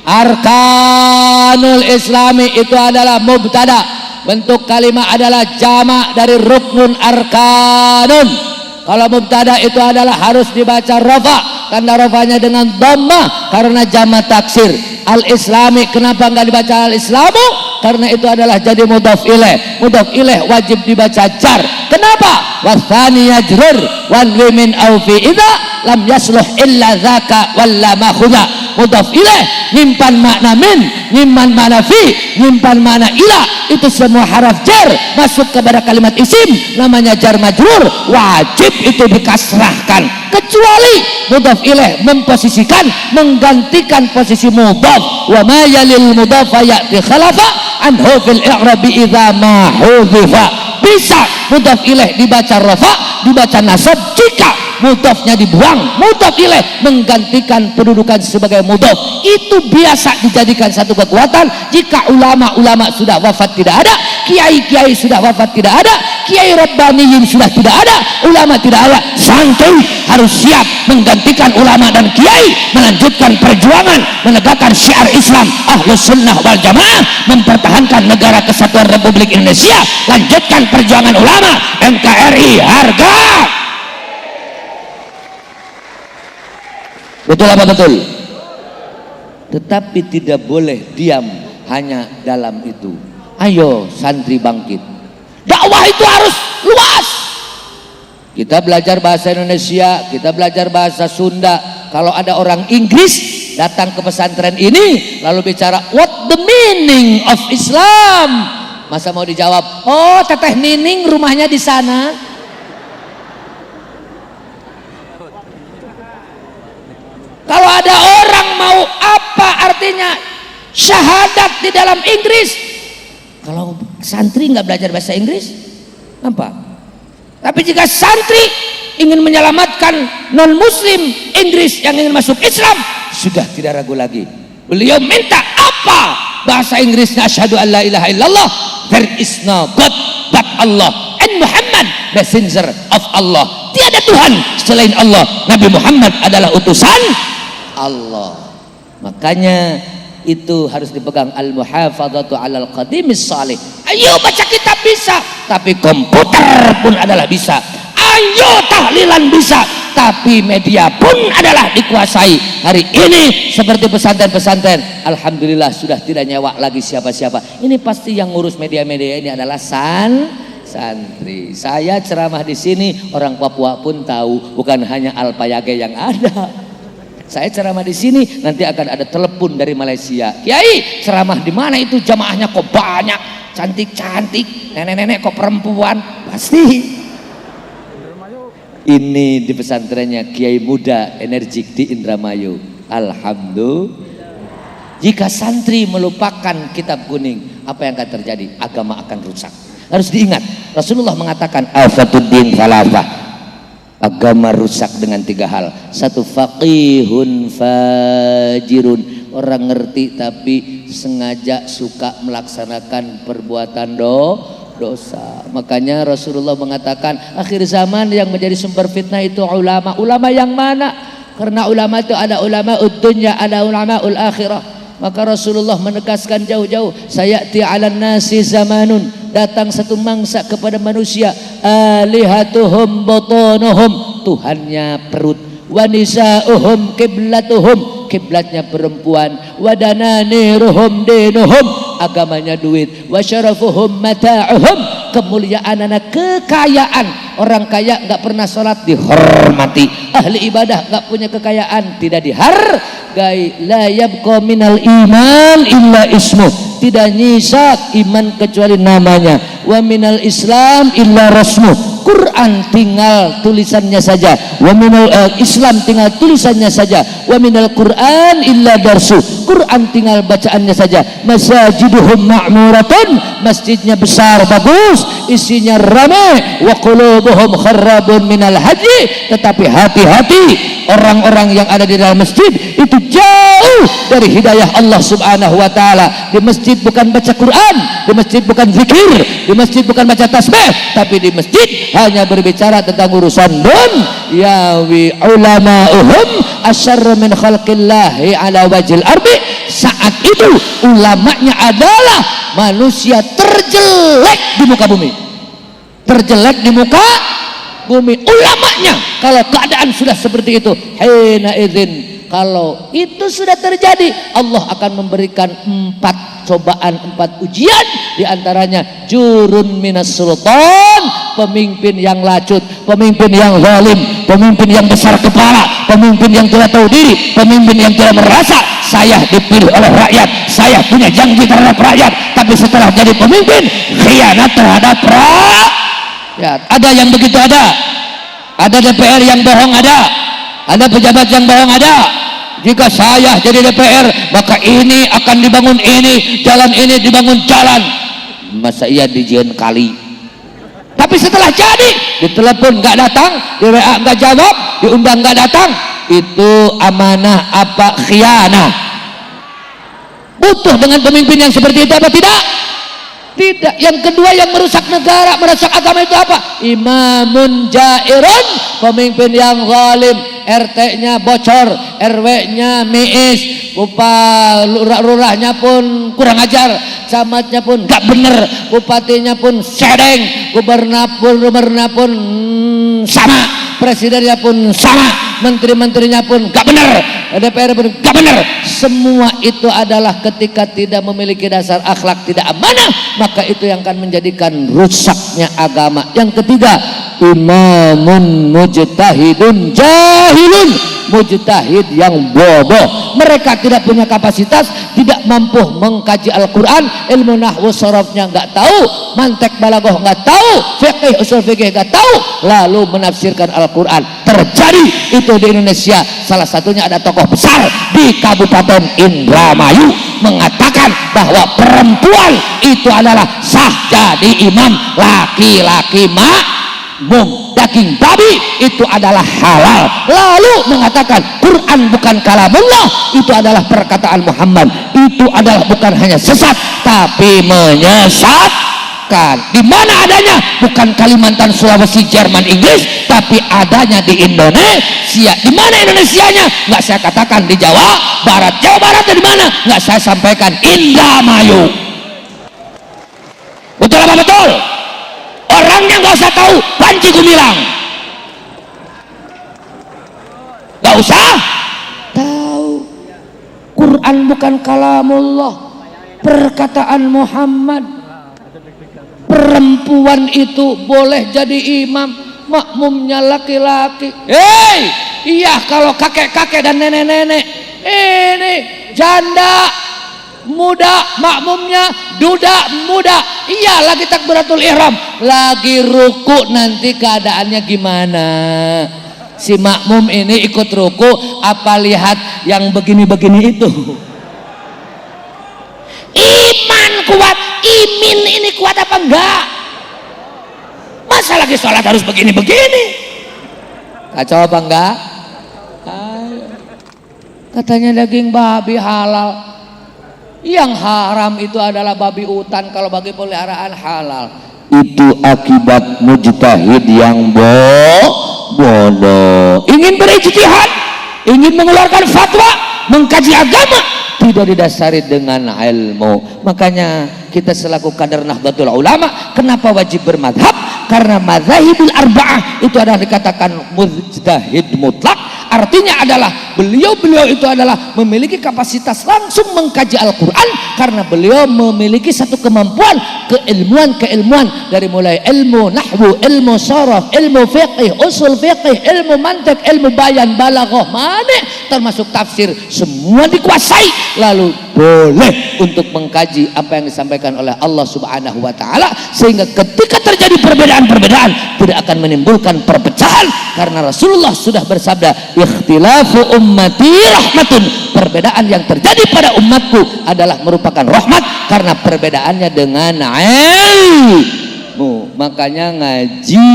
Arkanul islami itu adalah mubtada, bentuk kalimat adalah jamak dari ruknun arkanun. Kalau mubtada itu adalah harus dibaca rafa, tanda rafanya dengan dhammah karena jamak taksir. Al-islami, kenapa enggak dibaca al-islamu? Karena itu adalah jadi mudhaf ilaih. Mudhaf ilaih wajib dibaca jar. Kenapa? Wathani yajrur wan min au fi idza lam yasluh illa dzaka walla ma khudha. mudhaf ilaih, nyimpan makna min, nyimpan makna fi, nyimpan makna ila, itu semua haraf jar masuk kepada kalimat isim namanya jar majrur, wajib itu dikasrahkan, kecuali mudhaf ilaih memposisikan, menggantikan posisi mudhaf. Wa ma yalil mudhaf ya'ti khalafa anhu fil i'rabi idza ma hudhifa. Bisa mudhaf ilaih dibaca rafa, dibaca nasab jika mudhafnya dibuang, mudhaf ilaih menggantikan kedudukan sebagai mudhaf. Itu biasa dijadikan satu kekuatan. Jika ulama-ulama sudah wafat tidak ada, kiai-kiai sudah wafat tidak ada, kiai rabbaniyin sudah tidak ada, ulama tidak ada, santri harus siap menggantikan ulama dan kiai, melanjutkan perjuangan menegakkan syiar Islam Ahlus Sunnah wal Jamaah, mempertahankan negara kesatuan Republik Indonesia, lanjutkan perjuangan ulama. NKRI harga. Betul apa betul? Tetapi tidak boleh diam hanya dalam itu. Ayo santri bangkit. Dakwah itu harus luas. Kita belajar bahasa Indonesia, kita belajar bahasa Sunda. Kalau ada orang Inggris datang ke pesantren ini lalu bicara what the meaning of Islam, masa mau dijawab, oh teteh Nining rumahnya di sana. Kalau ada orang mau apa artinya syahadat di dalam Inggris, kalau santri nggak belajar bahasa Inggris apa? Tapi jika santri ingin menyelamatkan non muslim Inggris yang ingin masuk Islam, sudah tidak ragu lagi. Beliau minta apa bahasa Inggrisnya? Asyhadu an la ilaha illallah, there is no God but Allah, and Muhammad messenger of Allah. Tiada Tuhan selain Allah, Nabi Muhammad adalah utusan Allah. Makanya itu harus dipegang, al-muhafadzatu 'alal qadimis salih. Ayo baca kitab bisa, tapi komputer pun adalah bisa. Ayo tahlilan bisa, tapi media pun adalah dikuasai. Hari ini seperti pesantren-pesantren, alhamdulillah sudah tidak nyewa lagi siapa-siapa. Ini pasti yang ngurus media-media ini adalah santri. Saya ceramah di sini, orang Papua pun tahu, bukan hanya Alpayage yang ada. Saya ceramah di sini, nanti akan ada telepon dari Malaysia. Kiai, ceramah di mana itu? Jamaahnya kok banyak, cantik-cantik, nenek-nenek kok perempuan? Pasti. Ini di pesantrennya Kiai muda energik di Indramayu. Alhamdulillah. Jika santri melupakan kitab kuning, apa yang akan terjadi? Agama akan rusak. Harus diingat, Rasulullah mengatakan afatuddin falafah. Agama rusak dengan 3 hal. 1, faqihun fajirun, orang ngerti tapi sengaja suka melaksanakan perbuatan dosa. Makanya Rasulullah mengatakan akhir zaman yang menjadi sumber fitnah itu ulama. Ulama yang mana? Karena ulama itu ada ulama dunya, ada ulama ul akhirah. Maka Rasulullah menegaskan jauh-jauh, sayati 'alan nasi zamanun, datang satu mangsa kepada manusia, alihatuhum batanuhum, Tuhannya perut, wa nisa'uhum kiblatuhum, kiblatnya perempuan, wa dananiruhum dinuhum, agamanya duit, wa syarafuhum mata'uhum, kemuliaan anak kekayaan. Orang kaya nggak pernah sholat dihormati, ahli ibadah nggak punya kekayaan tidak dihargai. La yabqa minal iman illa ismuh, tidak nyisak iman kecuali namanya. Wa minal islam illa rasmuh, Quran tinggal tulisannya saja. Wa minal Islam tinggal tulisannya saja. Wa minal Quran illa darsu, Quran tinggal bacaannya saja. Masajiduhum ma'muratun, masjidnya besar bagus, isinya ramai. Wa qulubuhum kharrabun minal haji, tetapi hati-hati orang-orang yang ada di dalam masjid itu jauh dari hidayah Allah subhanahu wa ta'ala. Di masjid bukan baca Quran, di masjid bukan zikir, di masjid bukan baca tasbih, tapi di masjid hanya berbicara tentang urusan yawi ulama'uhum asyarru min khalqillahi ala wajil ardi. Saat itu ulamanya adalah manusia terjelek di muka bumi, terjelek di muka bumi ulamanya. Kalau keadaan sudah seperti itu, hina idzin Kalau itu sudah terjadi, Allah akan memberikan 4 cobaan, 4 ujian. Di antaranya jurun minas sultan, pemimpin yang lacut, pemimpin yang zalim, pemimpin yang besar kepala, pemimpin yang tidak tahu diri, pemimpin yang tidak merasa saya dipilih oleh rakyat, saya punya janji terhadap rakyat, tapi setelah jadi pemimpin khianat terhadap rakyat. Ada yang begitu, ada DPR yang bohong, ada pejabat yang bohong, ada. Jika saya jadi DPR, maka ini akan dibangun ini, jalan ini dibangun jalan. Masa iya dijian kali. Tapi setelah jadi, ditelepon nggak datang, di WA nggak jawab, diundang nggak datang. Itu amanah apa khianah? Butuh dengan pemimpin yang seperti itu apa tidak? Tidak. Yang kedua yang merusak negara, merusak agama itu apa? Imamun jairun, pemimpin yang zalim, RT-nya bocor, RW-nya miis, lurahnya pun kurang ajar, camatnya pun gak bener, bupatinya pun sedeng, gubernurnya pun sama, presidennya pun sama, menteri-menterinya pun gak bener, DPR pun gak bener. Semua itu adalah ketika tidak memiliki dasar akhlak, tidak amanah, maka itu yang akan menjadikan rusaknya agama. Yang ketiga, imamun mujtahidun jahilun, mujtahid yang bodoh. Mereka tidak punya kapasitas, tidak mampu mengkaji Al-Quran, ilmu nahwu sorofnya nggak tahu, mantek balaghah nggak tahu, fikih usul fikih nggak tahu, lalu menafsirkan Al-Quran. Terjadi itu di Indonesia. Salah satunya ada tokoh besar di Kabupaten Indramayu mengatakan bahwa perempuan itu adalah sah jadi imam, laki-laki makmum. Daging babi itu adalah halal. Lalu mengatakan Quran bukan kalamullah, itu adalah perkataan Muhammad. Itu adalah bukan hanya sesat, tapi menyesatkan. Di mana adanya? Bukan Kalimantan, Sulawesi, Jerman, Inggris, tapi adanya di Indonesia. Di mana Indonesianya? Nggak saya katakan di Jawa Barat. Jawa Barat di mana? Nggak saya sampaikan. Indramayu. Betul apa betul? Orangnya nggak usah tahu, Panji Gumilang. Nggak usah tahu. Quran bukan kalamullah, perkataan Muhammad. Perempuan itu boleh jadi imam, makmumnya laki-laki. Iya kalau kakek-kakek dan nenek-nenek. Ini janda muda, makmumnya duda muda. Iya lagi takbiratul ihram, lagi ruku, nanti keadaannya gimana? Si makmum ini ikut ruku apa lihat yang begini-begini itu? Iman kuat, imin ini kuat apa enggak? Masa lagi sholat harus begini-begini? Kacau apa enggak? Katanya daging babi halal. Yang haram itu adalah babi hutan, kalau bagi peliharaan halal. Itu akibat mujtahid yang bodoh. Ingin berijtihad, ingin mengeluarkan fatwa, mengkaji agama, tidak didasari dengan ilmu. Makanya kita selaku kader Nahdlatul Ulama, kenapa wajib bermadhab? Karena madzhabul arba'ah itu adalah dikatakan mujtahid mutlak. Artinya adalah beliau itu adalah memiliki kapasitas langsung mengkaji Al-Quran, karena beliau memiliki satu kemampuan keilmuan dari mulai ilmu nahwu, ilmu sharaf, ilmu fiqih, usul fiqih, ilmu mantiq, ilmu bayan, balaghah, termasuk tafsir, semua dikuasai. Lalu boleh untuk mengkaji apa yang disampaikan oleh Allah Subhanahu wa taala, sehingga ketika terjadi perbedaan tidak akan menimbulkan perpecahan, karena Rasulullah sudah bersabda, ikhtilafu ummati rahmatun, perbedaan yang terjadi pada umatku adalah merupakan rahmat, karena perbedaannya dengan ilmu. Makanya ngaji.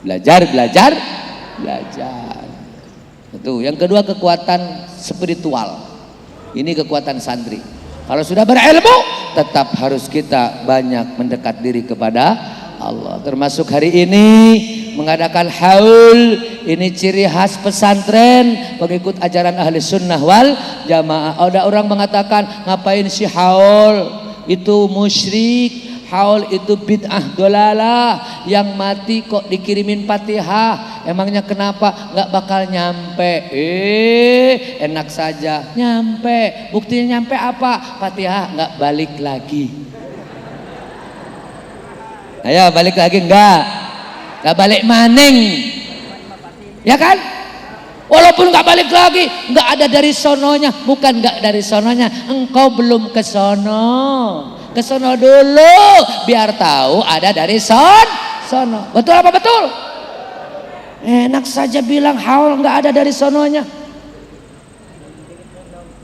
Belajar. Itu yang kedua, kekuatan spiritual. Ini kekuatan santri. Kalau sudah berilmu, tetap harus kita banyak mendekat diri kepada Allah. Termasuk hari ini mengadakan haul. Ini ciri khas pesantren, pengikut ajaran ahli sunnah wal jamaah. Ada orang mengatakan, ngapain sih haul? Itu musyrik. haul itu bid'ah dolalah. Yang mati kok dikirimin Fatihah, emangnya kenapa nggak bakal nyampe? Enak saja nyampe. Buktinya nyampe apa? Fatihah nggak balik lagi. Ayo balik lagi, nggak balik maning, ya kan? Walaupun nggak balik lagi, nggak ada dari sononya. Bukan nggak dari sononya, engkau belum ke sono dulu, biar tahu ada dari sono. Betul apa betul? Enak saja bilang haul nggak ada dari sononya.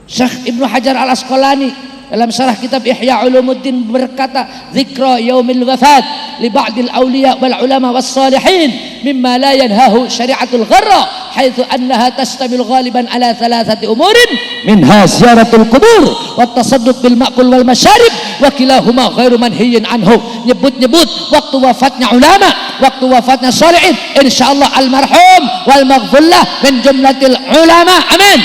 Syekh Ibnu Hajar Al Asqalani dalam syarah kitab Ihya Ulumuddin berkata, dzikra yaumil wafat li ba'dil awliya wal ulama was salihin mimma la yanhahu syari'atul gharra haitsu annaha tastamil ghaliban ala thalathati umurin minha ziyaratul qubur wat tasadduq bil ma'kul wal masyarib wa kilahuma ghairu manhiyyin anhu. Nyebut-nyebut waktu wafatnya ulama, waktu wafatnya salihin, insyaallah almarhum wal maghfurlah min jumlatil ulama, amin.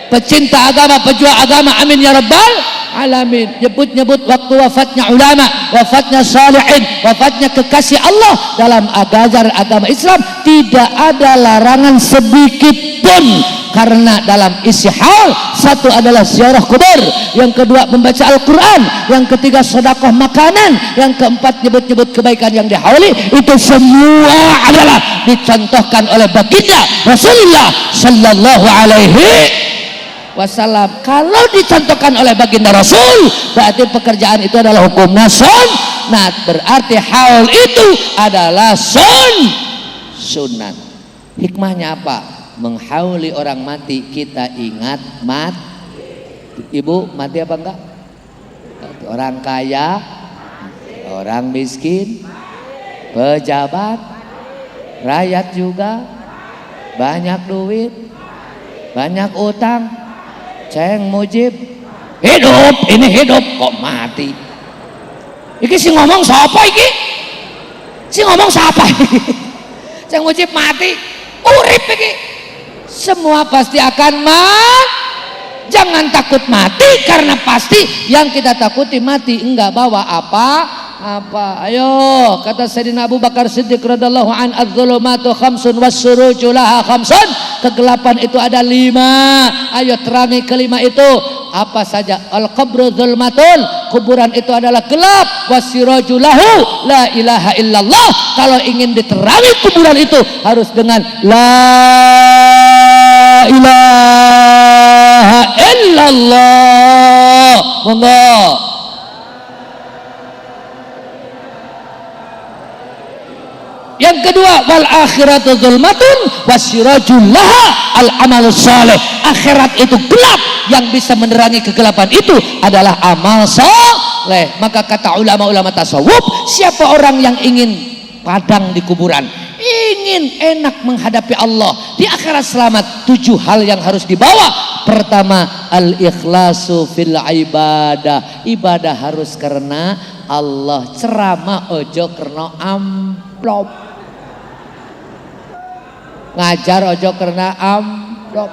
Pecinta agama, pejuang agama, amin ya rabbal alamin. Nyebut-nyebut waktu wafatnya ulama, wafatnya salihin, wafatnya kekasih Allah. Dalam ajaran agama Islam tidak ada larangan sedikit pun, karena dalam isi haul satu adalah ziarah kubur, yang kedua membaca Al-Quran, yang ketiga sedekah makanan, yang keempat nyebut-nyebut kebaikan yang dihauli. Itu semua adalah dicontohkan oleh baginda Rasulullah sallallahu alaihi wasallam. Kalau dicontohkan oleh baginda Rasul, berarti pekerjaan itu adalah hukumnya sunnat. Berarti haul itu adalah sunat. Hikmahnya apa? Menghauli orang mati, kita ingat mati. Ibu mati apa enggak? Orang kaya, orang miskin, pejabat, rakyat juga, banyak duit, banyak utang. Ceng Mujib hidup, ini hidup kok mati. Iki si ngomong siapa iki? Si ngomong siapa iki? Ceng Mujib mati, urip iki. Semua pasti akan mati. Jangan takut mati, karena pasti yang kita takuti mati. Enggak bawa apa. Ayo, kata Sayyidina Abu Bakar Siddiq radhiyallahu an, adz-dzulumatu khamsun was-suruju laha khamsun. Kegelapan itu ada 5. Ayo terangi kelima itu. Apa saja? Al-qabru dzulmatun, kuburan itu adalah gelap. Wasiraju lahu la ilaha illallah. Kalau ingin diterangi kuburan itu harus dengan la ilaha illallah. Monggo. Yang kedua, wal akhiratu dzulmatun wasirajul laha al amalus saleh. Akhirat itu gelap, yang bisa menerangi kegelapan itu adalah amal saleh. Maka kata ulama-ulama tasawuf, siapa orang yang ingin padang di kuburan, ingin enak menghadapi Allah di akhirat selamat, 7 hal yang harus dibawa. Pertama, al ikhlasu fil ibadah. Ibadah harus karena Allah. Ceramah ojo karena amplop. Ngajar ojo karena amplop.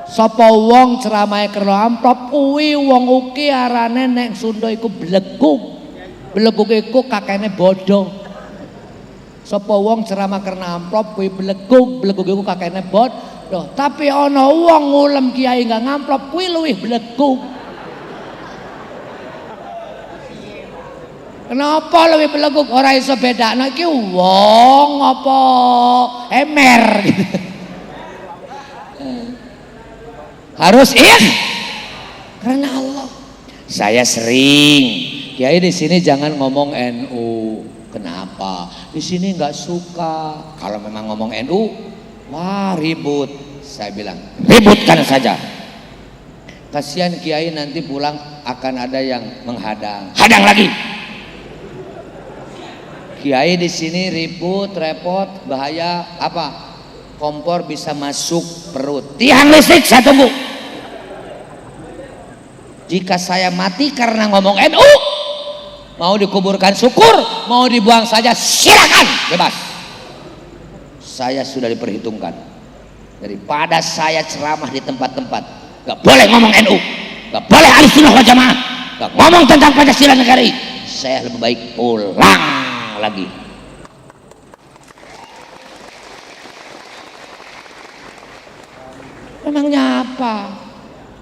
Sapa wong ceramahe karena amplop kuwi wong uki arane nek Sunda iku bleguk. Bleguk iku kakene bodoh. Sapa wong ceramah karena amplop kuwi bleguk. Bleguk iku kakene bodoh. Tapi ana wong ngulem kiai enggak ngamplop kuwi luwih bleguk. Kenapa lebih beleguk? Ora iso bedakno iki wong apa emer gitu. Harus karena Allah. Saya sering, kiai di sini jangan ngomong NU. Kenapa? Di sini nggak suka. Kalau memang ngomong NU, wah ribut. Saya bilang ributkan saja. Kasihan kiai nanti pulang akan ada yang menghadang. Hadang lagi. Kiai di sini ribut, repot, bahaya apa? Kompor bisa masuk perut. Tiang listrik saya tunggu. Jika saya mati karena ngomong NU, mau dikuburkan syukur, mau dibuang saja silakan, bebas. Saya sudah diperhitungkan. Daripada saya ceramah di tempat-tempat, gak boleh ngomong NU, gak boleh Ahlussunnah wal Jamaah, gak ngomong tentang Pancasila Negara. saya lebih baik pulang lagi. Memangnya apa?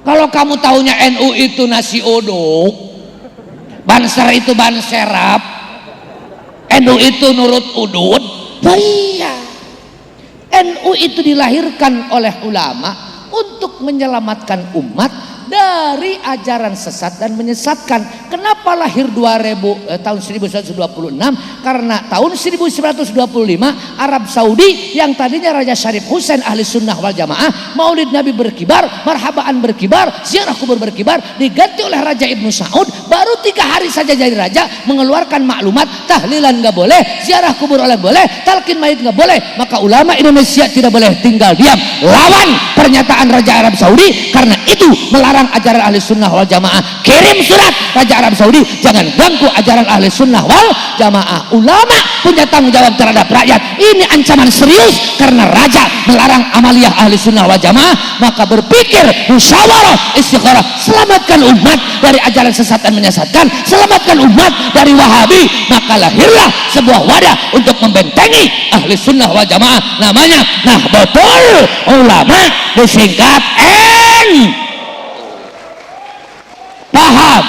Kalau kamu taunya NU itu nasi uduk, Banser itu ban serap, NU itu nurut udut, iya. NU itu dilahirkan oleh ulama untuk menyelamatkan umat dari ajaran sesat dan menyesatkan. Kenapa lahir tahun 1126? Karena tahun 1925 Arab Saudi yang tadinya Raja Syarif Hussein ahli sunnah wal jamaah, maulid Nabi berkibar, marhabaan berkibar, ziarah kubur berkibar, diganti oleh Raja Ibnu Saud. Baru 3 hari saja jadi raja, mengeluarkan maklumat tahlilan nggak boleh, ziarah kubur oleh boleh, talqin mayit nggak boleh. Maka ulama Indonesia tidak boleh tinggal diam, lawan pernyataan Raja Arab Saudi. Karena itu melarang ajaran ahli sunnah wal jamaah. Kirim surat Raja Arab Saudi, jangan ganggu ajaran ahli sunnah wal jamaah. Ulama punya tanggung jawab terhadap rakyat. Ini ancaman serius karena raja melarang amaliyah ahli sunnah wal jamaah. Maka berpikir, musyawarah, istikharah, selamatkan umat dari ajaran sesat dan menyesatkan, selamatkan umat dari wahabi. Maka lahirlah sebuah wadah untuk membentengi ahli sunnah wal jamaah, namanya Nahdlatul Ulama, disingkat N. Paham?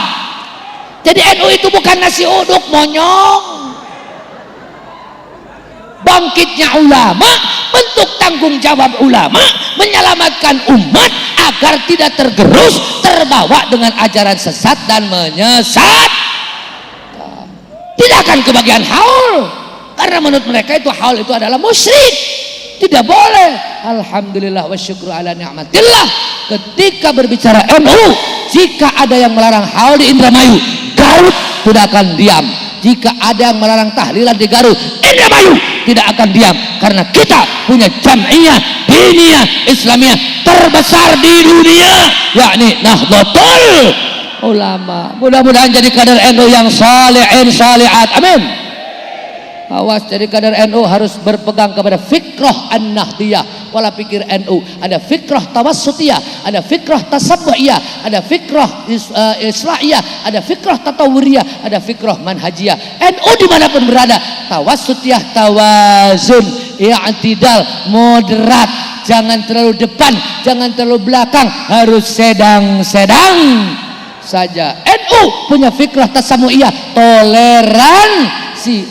Jadi NU itu bukan nasi uduk monyong. Bangkitnya ulama, bentuk tanggung jawab ulama menyelamatkan umat agar tidak tergerus, terbawa dengan ajaran sesat dan menyesat. Tidak akan kebagian haul, karena menurut mereka itu haul itu adalah musyrik. Tidak boleh. Alhamdulillah wa syukru ala ni'matillah. Ketika berbicara NU, jika ada yang melarang haul di Indramayu, Garut tidak akan diam. Jika ada yang melarang tahlilan di Garut, Indramayu tidak akan diam. Karena kita punya jam'iyah diniyah Islamiyah terbesar di dunia, yakni Nahdlatul Ulama. Mudah-mudahan jadi kader NU yang salihin salihat. Amin. Awas, jadi kader NU harus berpegang kepada fikrah an-nahdiyah. Pola pikir NU ada fikrah tawassutiyah, ada fikrah tasabbu'iyah, ada fikrah islahiyah, ada fikrah tatawuriyah, ada fikrah manhajiyah. NU dimanapun berada, tawassutiyah, tawazun, i'tidal, moderat, jangan terlalu depan, jangan terlalu belakang, harus sedang-sedang saja. NU punya fikrah tasamu'iyah, toleran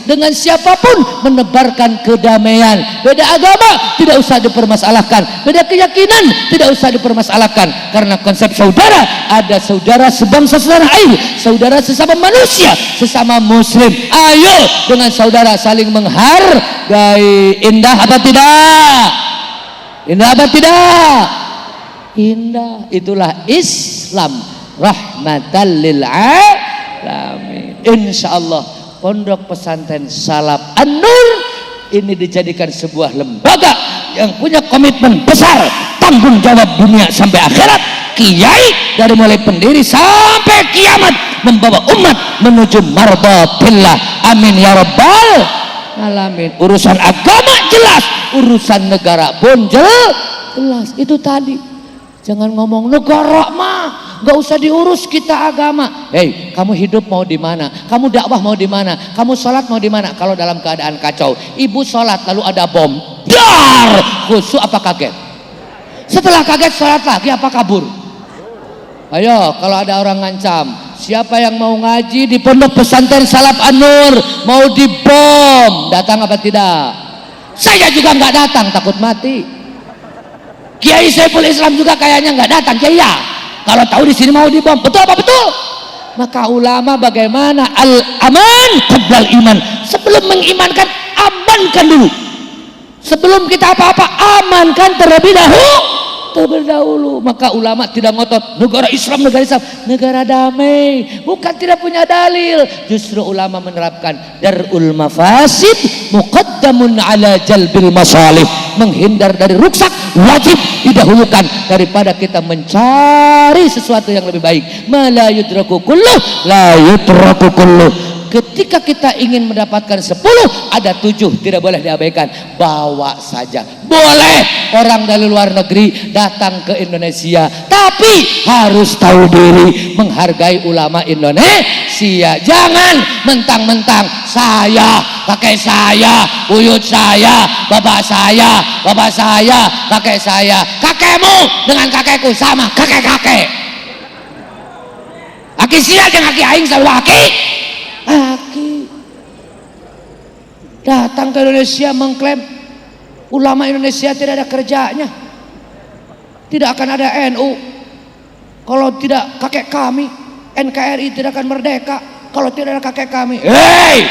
dengan siapapun, menebarkan kedamaian. Beda agama tidak usah dipermasalahkan, beda keyakinan tidak usah dipermasalahkan, karena konsep saudara, ada saudara sebangsa setanah air, saudara sesama manusia, sesama muslim. Ayo dengan saudara saling menghargai. Indah apa tidak? Indah apa tidak? Indah. Itulah Islam, rahmatan lil alamin. Insyaallah Pondok Pesantren Salaf An-Nur ini dijadikan sebuah lembaga yang punya komitmen besar, tanggung jawab dunia sampai akhirat. Kiai dari mulai pendiri sampai kiamat membawa umat menuju mardatillah. Amin ya rabbal alamin. Urusan agama jelas, urusan negara pun jelas. Itu tadi, jangan ngomong negara mah nggak usah diurus kita agama. Hei, kamu hidup mau di mana? Kamu dakwah mau di mana? Kamu sholat mau di mana? Kalau dalam keadaan kacau, ibu sholat lalu ada bom, dar, khusyuk apa kaget? Setelah kaget sholat lagi apa kabur? Ayo, kalau ada orang ngancam, siapa yang mau ngaji di Pondok Pesantren Salaf An-Nur mau dibom, datang apa tidak? Saya juga nggak datang, takut mati. Kiai Saiful Islam juga kayaknya nggak datang, Kiai ya. Kalau tahu di sini mau dibom, betul apa betul? Maka ulama bagaimana? Al-aman qablal iman. Sebelum mengimankan, amankan dulu. Sebelum kita apa-apa, amankan terlebih dahulu. Maka ulama tidak ngotot negara Islam, negara damai, bukan tidak punya dalil. Justru ulama menerapkan darul mafasid muqaddamun ala jalbil masalih. Menghindar dari rusak wajib didahulukan daripada kita mencari sesuatu yang lebih baik. Ma la yudraku kulluh la yutraku kulluh. ketika kita ingin mendapatkan 10, ada 7 tidak boleh diabaikan. Bawa saja. Boleh orang dari luar negeri datang ke Indonesia, tapi harus tahu diri, menghargai ulama Indonesia. Jangan mentang-mentang saya, kakek saya, buyut saya, bapak saya, kakek saya. Kakekmu dengan kakekku sama, kakek-kakek. Aki sia jeung aki aing selalu aki. Datang ke Indonesia mengklaim ulama Indonesia tidak ada kerjanya, tidak akan ada NU kalau tidak kakek kami, NKRI tidak akan merdeka kalau tidak ada kakek kami. Hei,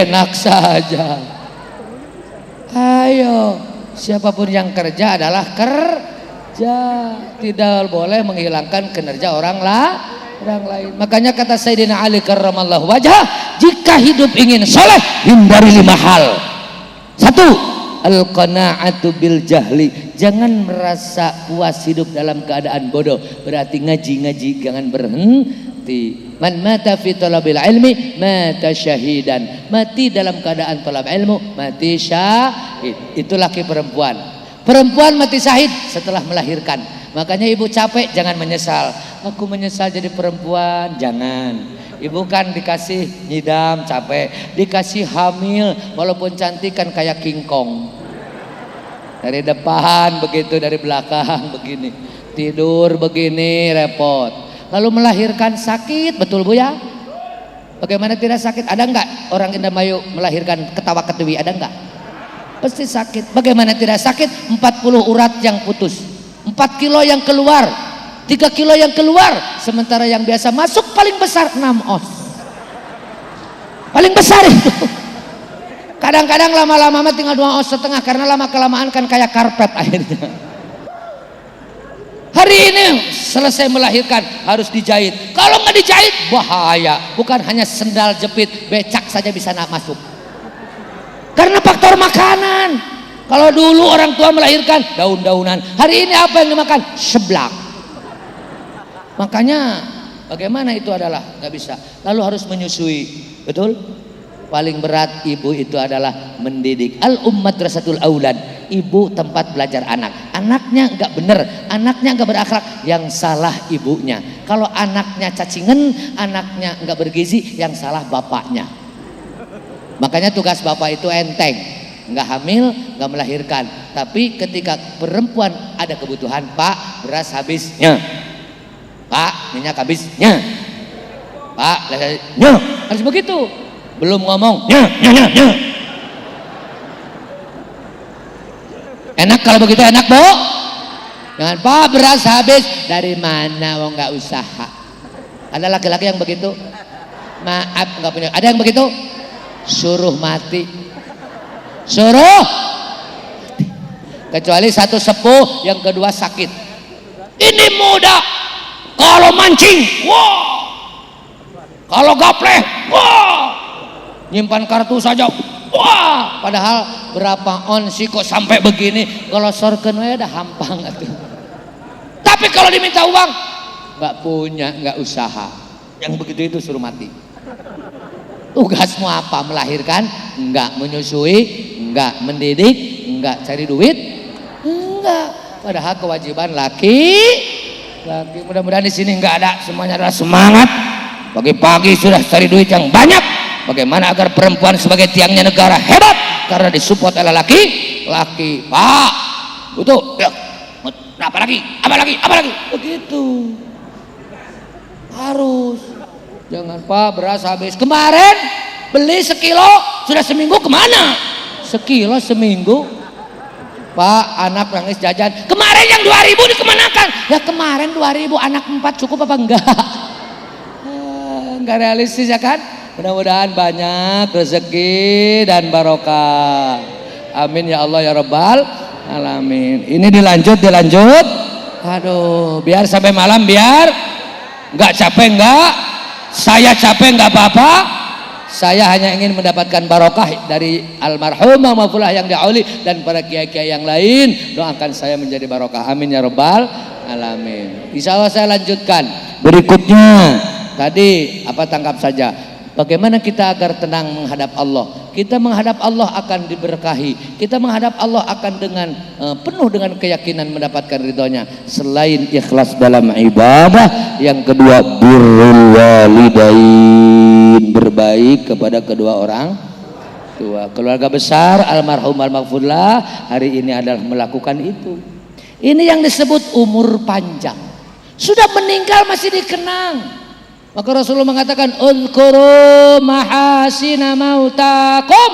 enak saja. Ayo, siapapun yang kerja adalah kerja, tidak boleh menghilangkan kinerja orang lain. Makanya kata Sayyidina Ali karramallahu wajhah, jika hidup ingin soleh, hindari 5 hal. 1, al-qana'atu bil jahli. Jangan merasa puas hidup dalam keadaan bodoh. Berarti ngaji jangan berhenti. Man mata fi talabil ilmi mata syahidan. Mati dalam keadaan talab ilmu, mati syahid. Itu laki perempuan. Perempuan mati syahid setelah melahirkan. Makanya ibu capek, jangan menyesal. Aku menyesal jadi perempuan, jangan. Ibu kan dikasih nyidam capek, dikasih hamil walaupun cantik kan kayak King Kong. Dari depan begitu, dari belakang begini. Tidur begini repot. Lalu melahirkan sakit, betul Bu ya? Bagaimana tidak sakit? Ada enggak orang Indramayu melahirkan ketawa ketuwi? Ada enggak? Pasti sakit. Bagaimana tidak sakit? 40 urat yang putus, 4 kilo yang keluar, 3 kilo yang keluar. Sementara yang biasa masuk paling besar 6 os. Paling besar itu. Kadang-kadang lama-lama tinggal 2 os setengah karena lama kelamaan kan kayak karpet akhirnya. Hari ini selesai melahirkan harus dijahit. Kalau nggak dijahit bahaya. Bukan hanya sendal jepit, becak saja bisa masuk. Karena faktor makanan. Kalau dulu orang tua melahirkan daun-daunan, hari ini apa yang dimakan? Seblak. Makanya bagaimana itu adalah nggak bisa. Lalu harus menyusui, betul? Paling berat ibu itu adalah mendidik. Al-ummat rasatul aulad. Ibu tempat belajar anak. Anaknya nggak bener, anaknya nggak berakhlak, yang salah ibunya. Kalau anaknya cacingan, anaknya nggak bergizi, yang salah bapaknya. Makanya tugas bapak itu enteng. Nggak hamil, nggak melahirkan. Tapi ketika perempuan ada kebutuhan, Pak beras habisnya, Pak minyak habisnya, Pak harus begitu. Belum ngomong nya. Enak kalau begitu, enak Bu? Jangan Pak beras habis. Dari mana wong nggak usaha? Ada laki-laki yang begitu? Maaf nggak punya. Ada yang begitu? Suruh mati. Suruh. Kecuali satu sepuh, yang kedua sakit. Ini muda. Kalau mancing, wah. Kalau gapleh, wah. Nyimpan kartu saja, wah. Padahal berapa on sih kok sampai begini? Kalau sorken we dah hampang atuh. Tapi kalau diminta uang, nggak punya, nggak usaha. Yang begitu itu suruh mati. Tugasmu apa? Melahirkan? Enggak. Menyusui? Enggak. Mendidik? Enggak. Cari duit? Enggak. Padahal kewajiban laki. Mudah-mudahan di sini enggak ada, semuanya adalah semangat. Pagi-pagi sudah cari duit yang banyak. Bagaimana agar perempuan sebagai tiangnya negara hebat? Karena disupport oleh laki. Pak, butuh. Ya. Apa lagi? Begitu. Harus. Jangan Pak beras habis. Kemarin beli sekilo, sudah seminggu kemana? Sekilo seminggu. Pak anak nangis jajan. Kemarin yang 2000 dikemanakan? Ya kemarin 2000, anak 4 cukup apa enggak? Enggak realistis ya kan? Mudah-mudahan banyak rezeki dan barokah. Amin ya Allah ya Rabbal alamin. Ini dilanjut. Aduh, biar sampai malam, biar enggak capek enggak. Saya capek nggak apa-apa, Saya hanya ingin mendapatkan barokah dari almarhumah Mahfulah yang diauli dan para kiai-kiai yang lain. Doakan saya menjadi barokah. Amin ya rabbal alamin. Insya Allah saya lanjutkan. Berikutnya tadi apa, tangkap saja. Bagaimana kita agar tenang menghadap Allah? Kita menghadap Allah akan diberkahi. Kita menghadap Allah akan dengan penuh dengan keyakinan mendapatkan ridhonya. Selain ikhlas dalam ibadah, yang kedua birrul walidain, berbaik kepada kedua orang tua. Keluarga besar almarhum Mahfulah hari ini adalah melakukan itu. Ini yang disebut umur panjang. Sudah meninggal masih dikenang. Maka Rasulullah mengatakan uzkuru mahasina mautakum,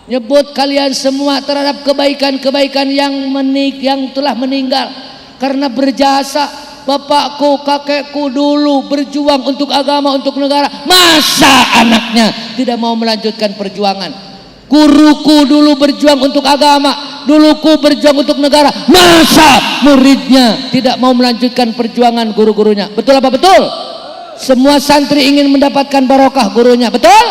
nyebut kalian semua terhadap kebaikan-kebaikan yang telah meninggal karena berjasa. Bapakku, kakekku dulu berjuang untuk agama, untuk negara, masa anaknya tidak mau melanjutkan perjuangan? Guruku dulu berjuang untuk agama, duluku berjuang untuk negara, masa muridnya tidak mau melanjutkan perjuangan guru-gurunya? Betul apa betul? Semua santri ingin mendapatkan barokah gurunya, betul?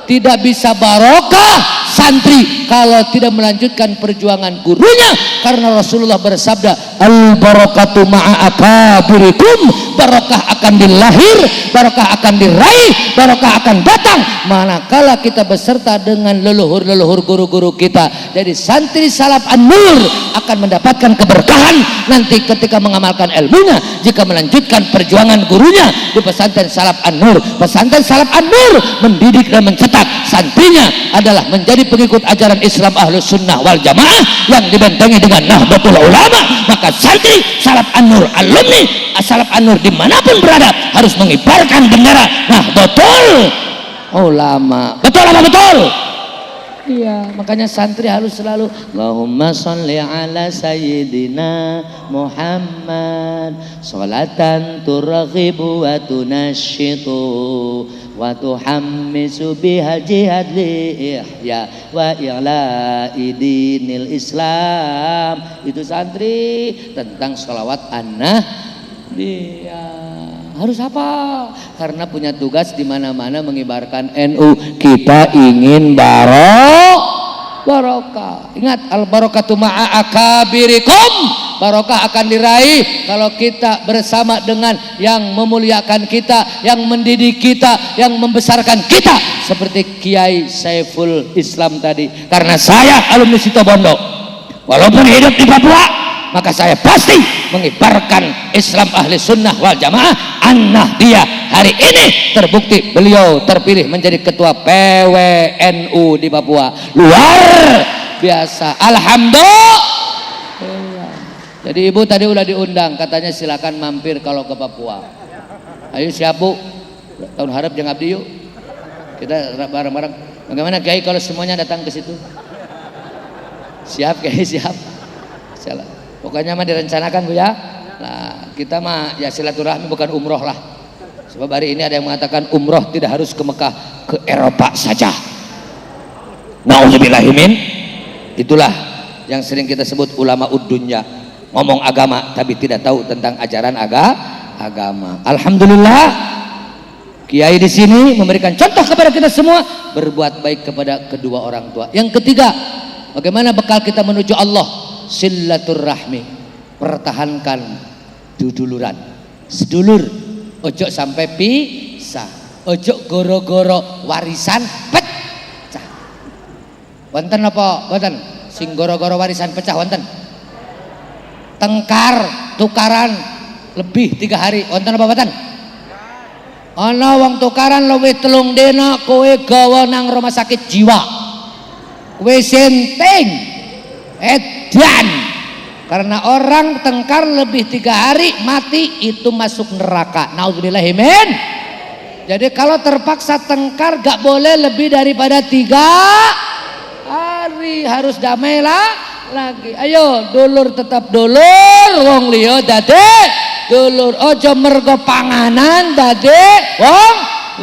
Tidak bisa barokah santri kalau tidak melanjutkan perjuangan gurunya, karena Rasulullah bersabda al barakatu ma'a akabirikum, barokah akan dilahir, barokah akan diraih, barokah akan datang manakala kita beserta dengan leluhur-leluhur guru-guru kita. Jadi santri salaf an-nur akan mendapatkan keberkahan nanti ketika mengamalkan ilmunya jika melanjutkan perjuangan gurunya di pesantren salaf an-nur. Pesantren salaf an-nur mendidik dan mencetak santrinya adalah menjadi pengikut ajaran Islam Ahlus Sunnah wal Jamaah yang dibentengi dengan Nahdlatul Ulama. Maka santri salaf an-nur, alumni salaf an-nur dimanapun berada harus mengibarkan bendera Nahdlatul Ulama. Betul apa betul? Iya, makanya santri harus selalu Allahumma sholli ala sayyidina Muhammad sholatan turghibu wa tunashitu wa tuhammisu biha jihad li ihya wa i'la'i dinil Islam. Itu santri tentang sholawat dia harus apa? Karena punya tugas di mana-mana mengibarkan NU. Kita ingin barokah. Ingat, al barakatu ma'a akabirikum, barokah akan diraih kalau kita bersama dengan yang memuliakan kita, yang mendidik kita, yang membesarkan kita, seperti Kiai Saiful Islam tadi. Karena saya alumni Situbondo, walaupun hidup di Papua, maka saya pasti mengibarkan Islam Ahli Sunnah wal Jamaah An-Nahdliyah. Hari ini terbukti beliau terpilih menjadi ketua PWNU di Papua. Luar biasa, alhamdulillah. Jadi ibu tadi udah diundang, katanya silakan mampir kalau ke Papua. Ayo siap bu, tahun harap jangan abdi yuk, kita bareng-bareng. Bagaimana Kiai kalau semuanya datang ke situ? Siap Kiai, siap. Salah. Pokoknya mah direncanakan bu ya. Nah, kita mah ya silaturahmi bukan umroh lah. Sebab hari ini ada yang mengatakan umroh tidak harus ke Mekah, ke Eropa saja. Nauzubillahimin. Itulah yang sering kita sebut ulama uddunya, ngomong agama tapi tidak tahu tentang ajaran agama. Alhamdulillah, Kiai di sini memberikan contoh kepada kita semua berbuat baik kepada kedua orang tua. Yang ketiga, bagaimana bekal kita menuju Allah? Silaturahmi, pertahankan duduluran, sedulur, ojo sampai pisah, ojo goro-goro warisan pecah. Wonten apa? Wonten sing goro-goro warisan pecah wonten? Tengkar tukaran lebih 3 hari wonten apa wonten? Ana wong tukaran luwih 3 dina kowe gawa nang rumah sakit jiwa, kowe senting edan, karena orang tengkar lebih 3 hari mati itu masuk neraka. Nauzubillahimin. Jadi kalau terpaksa tengkar gak boleh lebih daripada 3 hari, harus damai lah lagi. Ayo dulur tetap dulur, wong liya dadi dulur, ojo mergo panganan dadi wong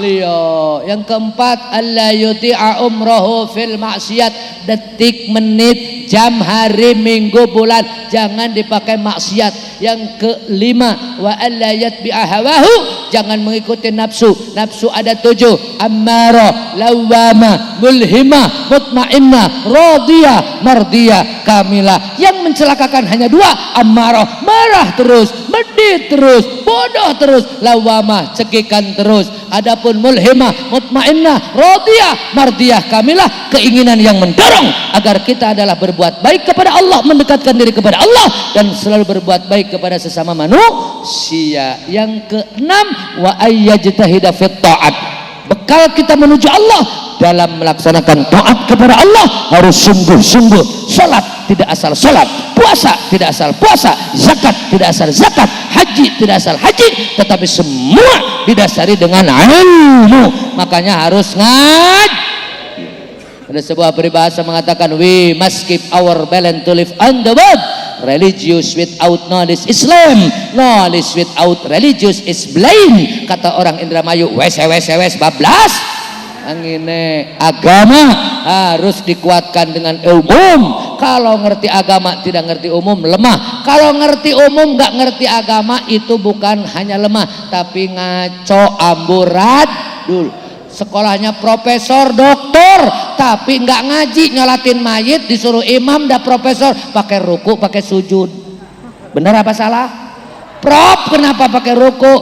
liya. Yang keempat, alla yuti'a umrahu fil maksiat, detik menit jam, hari, minggu, bulan, jangan dipakai maksiat. Yang kelima, wa alla yatbi'a hawahu, jangan mengikuti nafsu. Nafsu ada 7, ammarah, lawwamah, mulhimah, mutmainnah, radiyah, mardiyah, kamilah. Yang mencelakakan hanya 2, ammarah, marah terus, medit terus, bodoh terus, lawwamah, cekikan terus. Adapun mulhimah, mutmainnah, radiyah, mardiyah, kamilah, keinginan yang mendorong agar kita adalah berbuat baik kepada Allah, mendekatkan diri kepada Allah, dan selalu berbuat baik kepada sesama manusia. Yang keenam, wa ayyajtahida fit ta'at, bekal kita menuju Allah dalam melaksanakan taat kepada Allah harus sungguh-sungguh. Salat tidak asal salat, puasa tidak asal puasa, zakat tidak asal zakat, haji tidak asal haji, tetapi semua didasari dengan ilmu. Makanya harus ngaji. Ada sebuah peribahasa mengatakan, we must keep our balance to live on the world. Religious without knowledge is lame, knowledge without religious is blind. Kata orang Indramayu, wes bablas. Angine agama harus dikuatkan dengan umum. Kalau ngerti agama tidak ngerti umum, lemah. Kalau ngerti umum nggak ngerti agama, itu bukan hanya lemah, tapi ngaco, amburadul. Sekolahnya profesor, doktor, tapi nggak ngaji, nyolatin mayit, disuruh imam, dah profesor, pakai ruku, pakai sujud. Benar apa salah? Prof, kenapa pakai ruku?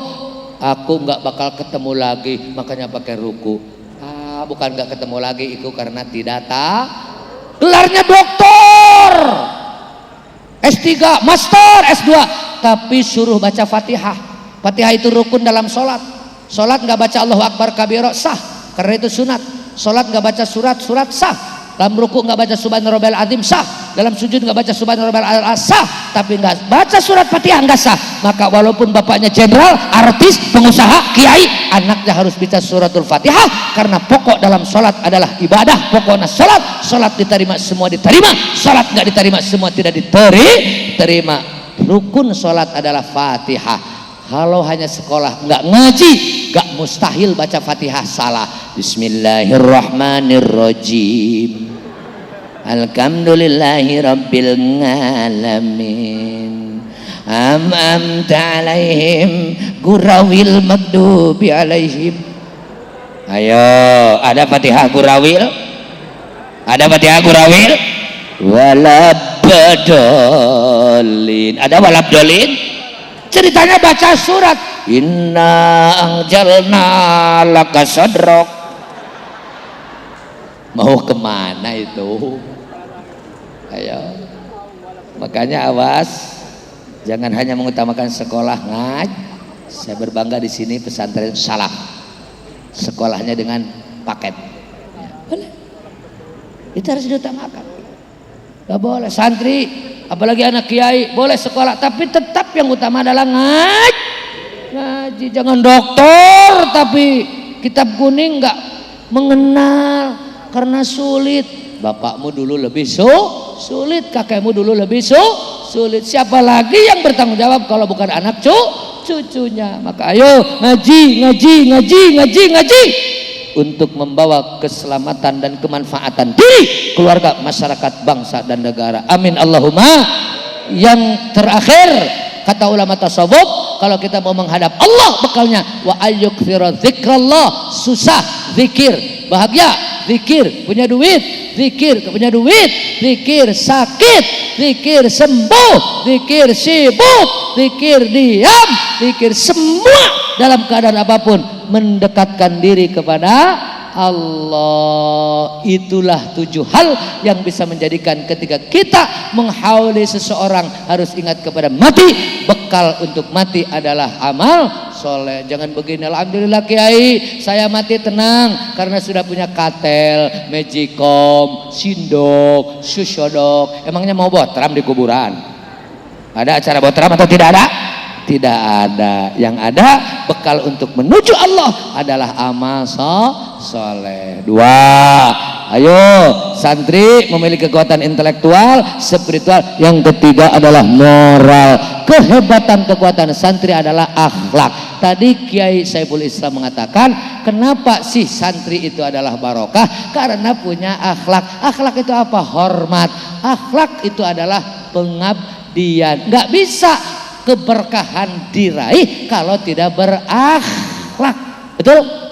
Aku nggak bakal ketemu lagi, makanya pakai ruku. Bukan nggak ketemu lagi, itu karena tidak tahu. Gelarnya doktor, S3, master, S2, tapi suruh baca Fatihah. Fatihah itu rukun dalam sholat. Sholat nggak baca Allahu Akbar kabiro sah, karena itu sunat. Sholat nggak baca surat sah. Dalam ruku nggak baca subhana rabbiyal azim sah. Dalam sujud nggak baca subhana rabbiyal a'la sah. Tapi nggak baca surat Fatihah nggak sah. Maka walaupun bapaknya jenderal, artis, pengusaha, kiai, anaknya harus baca suratul Fatihah, karena pokok dalam sholat adalah ibadah. Pokoknya sholat diterima semua diterima, sholat nggak diterima semua tidak diterima. Rukun sholat adalah Fatihah. Kalau hanya sekolah nggak ngaji, nggak mustahil baca Fatihah salah. Bismillahirrahmanirrahim. Alhamdulillahi rabbil alamin. Am'amta alaihim gurawil magdubi alaihim. Ayo, ada Fatihah gurawil? Ada Fatihah gurawil? Walabdolin. Ada walabdolin? Ceritanya baca surat inna anjalna laka sadrok. Mau kemana itu? Ayo, makanya awas, jangan hanya mengutamakan sekolah ngaji. Saya berbangga di sini pesantren salaf, sekolahnya dengan paket. Boleh, itu harus diutamakan. Gak boleh santri, apalagi anak kiai, boleh sekolah, tapi tetap yang utama adalah ngaji. Jangan doktor tapi kitab kuning nggak mengenal karena sulit. Bapakmu dulu lebih sulit, kakekmu dulu lebih sulit. Siapa lagi yang bertanggung jawab kalau bukan anak cucunya? Maka ayo ngaji untuk membawa keselamatan dan kemanfaatan diri, keluarga, masyarakat, bangsa dan negara. Amin Allahumma. Yang terakhir, kata ulama tasawuf, kalau kita mau menghadap Allah, bekalnya wa ayyukthira dzikrallah. Susah zikir, bahagia zikir, punya duit zikir, punya duit zikir, sakit zikir, sembuh zikir, sibuk zikir, diam zikir, semua dalam keadaan apapun mendekatkan diri kepada Allah. Itulah 7 hal yang bisa menjadikan ketika kita menghauli seseorang harus ingat kepada mati. Bekal untuk mati adalah amal soleh. Jangan begini, alhamdulillah kiai saya mati tenang karena sudah punya katel, magicom, sindok, susodok. Emangnya mau botram di kuburan? Ada acara botram atau tidak ada? Tidak ada. Yang ada bekal untuk menuju Allah adalah amal soleh. 2. Ayo santri memiliki kekuatan intelektual, spiritual. Yang ketiga adalah moral. Kehebatan kekuatan santri adalah akhlak. tadi Kiai Saiful Islam mengatakan, kenapa sih santri itu adalah barokah? Karena punya akhlak. Akhlak itu apa? Hormat. Akhlak itu adalah pengabdian. Nggak bisa keberkahan diraih kalau tidak berakhlak. Betul?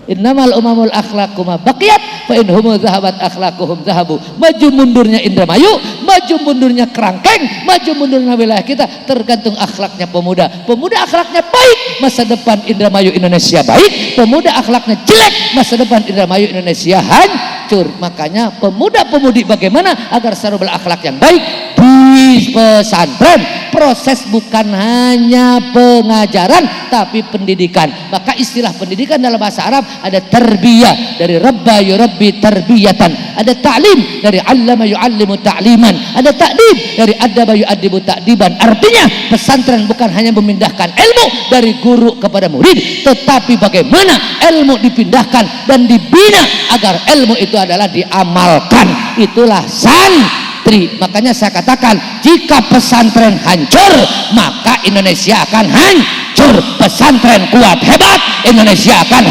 Innamal umamul akhlaqu ma baqiyat fa in hum dhahabat akhlaquhum dhahabu. Maju mundurnya Indramayu, maju mundurnya Kerangkeng, maju mundurnya wilayah kita tergantung akhlaknya pemuda. Pemuda akhlaknya baik, masa depan Indramayu Indonesia baik. Pemuda akhlaknya jelek, masa depan Indramayu Indonesia hancur. Makanya pemuda-pemudi bagaimana agar selalu berakhlak yang baik di pesantren. Proses bukan hanya pengajaran tapi pendidikan. Maka istilah pendidikan dalam bahasa Arab ada tarbiyah, dari rabba yurabbi tarbiyatan, ada ta'lim dari allama yu'allimu ta'liman, ada ta'dib dari adaba yu'addibu ta'diban. Artinya pesantren bukan hanya memindahkan ilmu dari guru kepada murid, tetapi bagaimana ilmu dipindahkan dan dibina agar ilmu itu adalah diamalkan. Itulah santri. Makanya saya katakan, jika pesantren hancur maka Indonesia akan hancur. Pesantren kuat hebat, Indonesia akan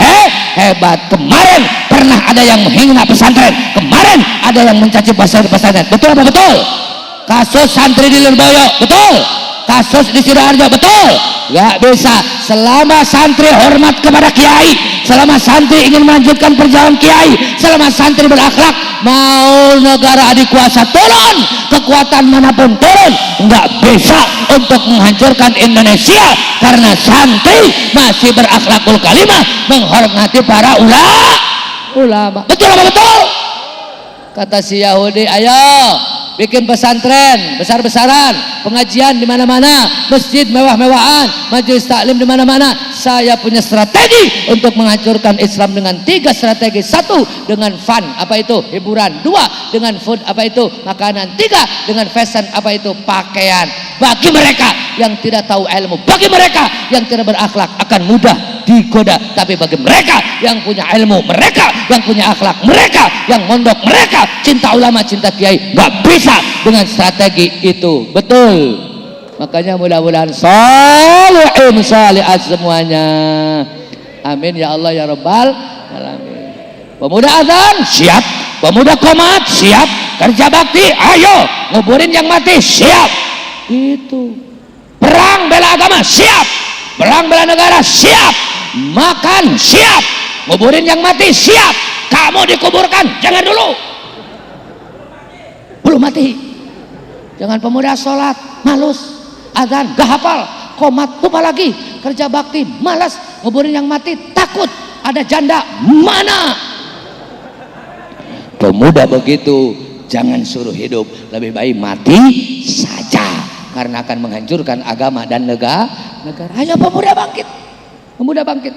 hebat. Kemarin pernah ada yang menghina pesantren, kemarin ada yang mencaci pesantren. Betul apa betul? Kasus santri di Lirboyo, betul? Kasus di Sidoarjo, betul? Gak bisa. Selama santri hormat kepada kiai, selama santri ingin melanjutkan perjalanan kiai, selama santri berakhlak, mau negara adik kuasa turun, kekuatan manapun turun, nggak bisa untuk menghancurkan Indonesia, karena santri masih berakhlakul kalimah, menghormati para ulama. Betul apa betul? Kata si Yahudi, ayo bikin pesantren besar-besaran, pengajian di mana-mana, masjid mewah-mewahan, majelis taklim di mana-mana. Saya punya strategi untuk menghancurkan Islam dengan 3 strategi. 1 dengan fun, apa itu? Hiburan. 2 dengan food, apa itu? Makanan. 3 dengan fashion, apa itu? Pakaian. Bagi mereka yang tidak tahu ilmu, bagi mereka yang tidak berakhlak akan mudah digoda. Tapi bagi mereka yang punya ilmu, mereka yang punya akhlak, mereka yang mondok, mereka cinta ulama, cinta kiai, nggak bisa dengan strategi itu. Betul. Makanya mudah-mudahan salihin salihat semuanya. Amin ya Allah ya Rabbal alamin. Pemuda azan siap, pemuda qomat siap, kerja bakti ayo, nguburin yang mati siap. Itu perang bela agama siap, perang bela negara siap, makan siap, nguburin yang mati siap. Kamu dikuburkan jangan dulu, belum mati. Jangan pemuda sholat malus, azan gak hafal, qomat lupa lagi, kerja bakti malas, nguburin yang mati takut ada janda mana. Pemuda begitu jangan suruh hidup, lebih baik mati saja, karena akan menghancurkan agama dan negara. Ayo pemuda bangkit, pemuda bangkit.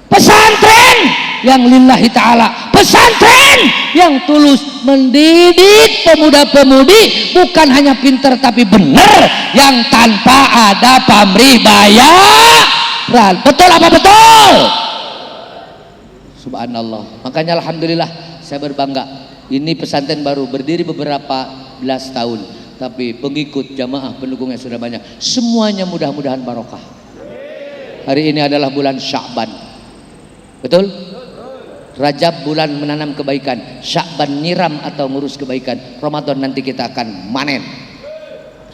Pesantren yang lillahi ta'ala, pesantren yang tulus mendidik pemuda-pemudi, bukan hanya pintar tapi benar, yang tanpa ada pamrih bayaran. Betul apa betul? Subhanallah. Makanya alhamdulillah saya berbangga, ini pesantren baru berdiri beberapa belas tahun, tapi pengikut jamaah pendukungnya sudah banyak. Semuanya mudah-mudahan barokah. Hari ini adalah bulan Sya'ban, betul? Rajab bulan menanam kebaikan, Sya'ban nyiram atau ngurus kebaikan, Ramadan nanti kita akan manen.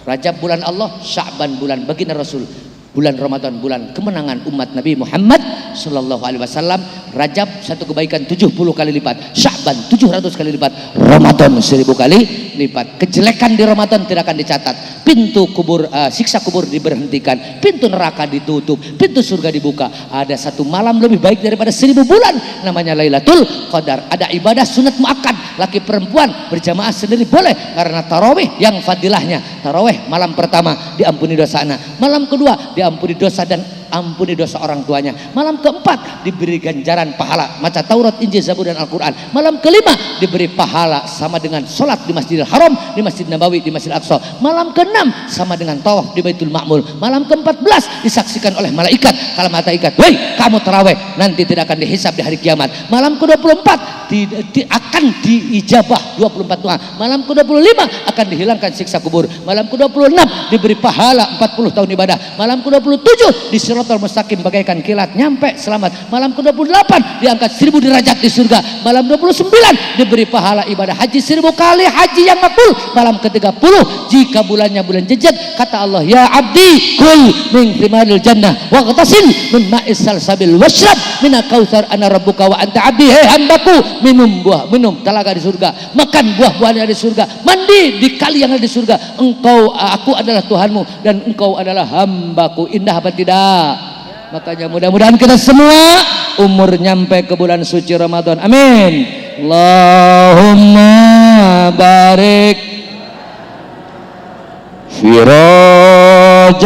Rajab bulan Allah, Sya'ban bulan baginda Rasul, bulan Ramadan bulan kemenangan umat Nabi Muhammad sallallahu alaihi wasallam. Rajab 1 kebaikan 70 kali lipat, Sya'ban 700 kali lipat, Ramadan 1000 kali lipat. Kejelekan di Ramadan tidak akan dicatat. Pintu kubur, siksa kubur diberhentikan, pintu neraka ditutup, pintu surga dibuka. Ada 1 malam lebih baik daripada 1000 bulan, namanya Lailatul Qadar. Ada ibadah sunat muakkad, laki perempuan berjamaah sendiri boleh, karena tarawih yang fadilahnya. Tarawih malam pertama diampuni dosa anak, malam kedua diampuni dosa dan ampuni dosa orang tuanya, malam keempat diberi ganjaran pahala maca Taurat, Injil, Zabur dan Al-Quran, malam kelima diberi pahala sama dengan sholat di Masjidil Haram, di Masjid Nabawi, di Masjid Aqsa, malam keenam sama dengan tawaf di Baitul Ma'mur, malam ke-14 disaksikan oleh malaikat. Kalau malaikat, woi kamu taraweh nanti tidak akan dihisab di hari kiamat. Malam ke-24 akan diijabah 24 doa. Malam ke-25 akan dihilangkan siksa kubur. Malam ke-26 diberi pahala 40 tahun ibadah. Malam ke-27 diserahkan siratal mustaqim bagaikan kilat, nyampe selamat. Malam ke-28 diangkat 1000 derajat di surga. Malam 29 diberi pahala ibadah haji 1000 kali haji yang makbul. Malam ke-30 jika bulannya bulan jejak, kata Allah, ya abdi kul min thimaril jannah waghtasil min ma'is salsabil washrab mina kautsar ana rabbuka wa anta abdi. Hei hambaku, minum telaga di surga, makan buah-buahnya di surga, mandi di kali yang ada di surga. Aku adalah Tuhanmu dan engkau adalah hambaku. Indah apa tidak? Makanya mudah-mudahan kita semua umur nyampe ke bulan suci Ramadan. Amin. Allahumma barik fi Rajab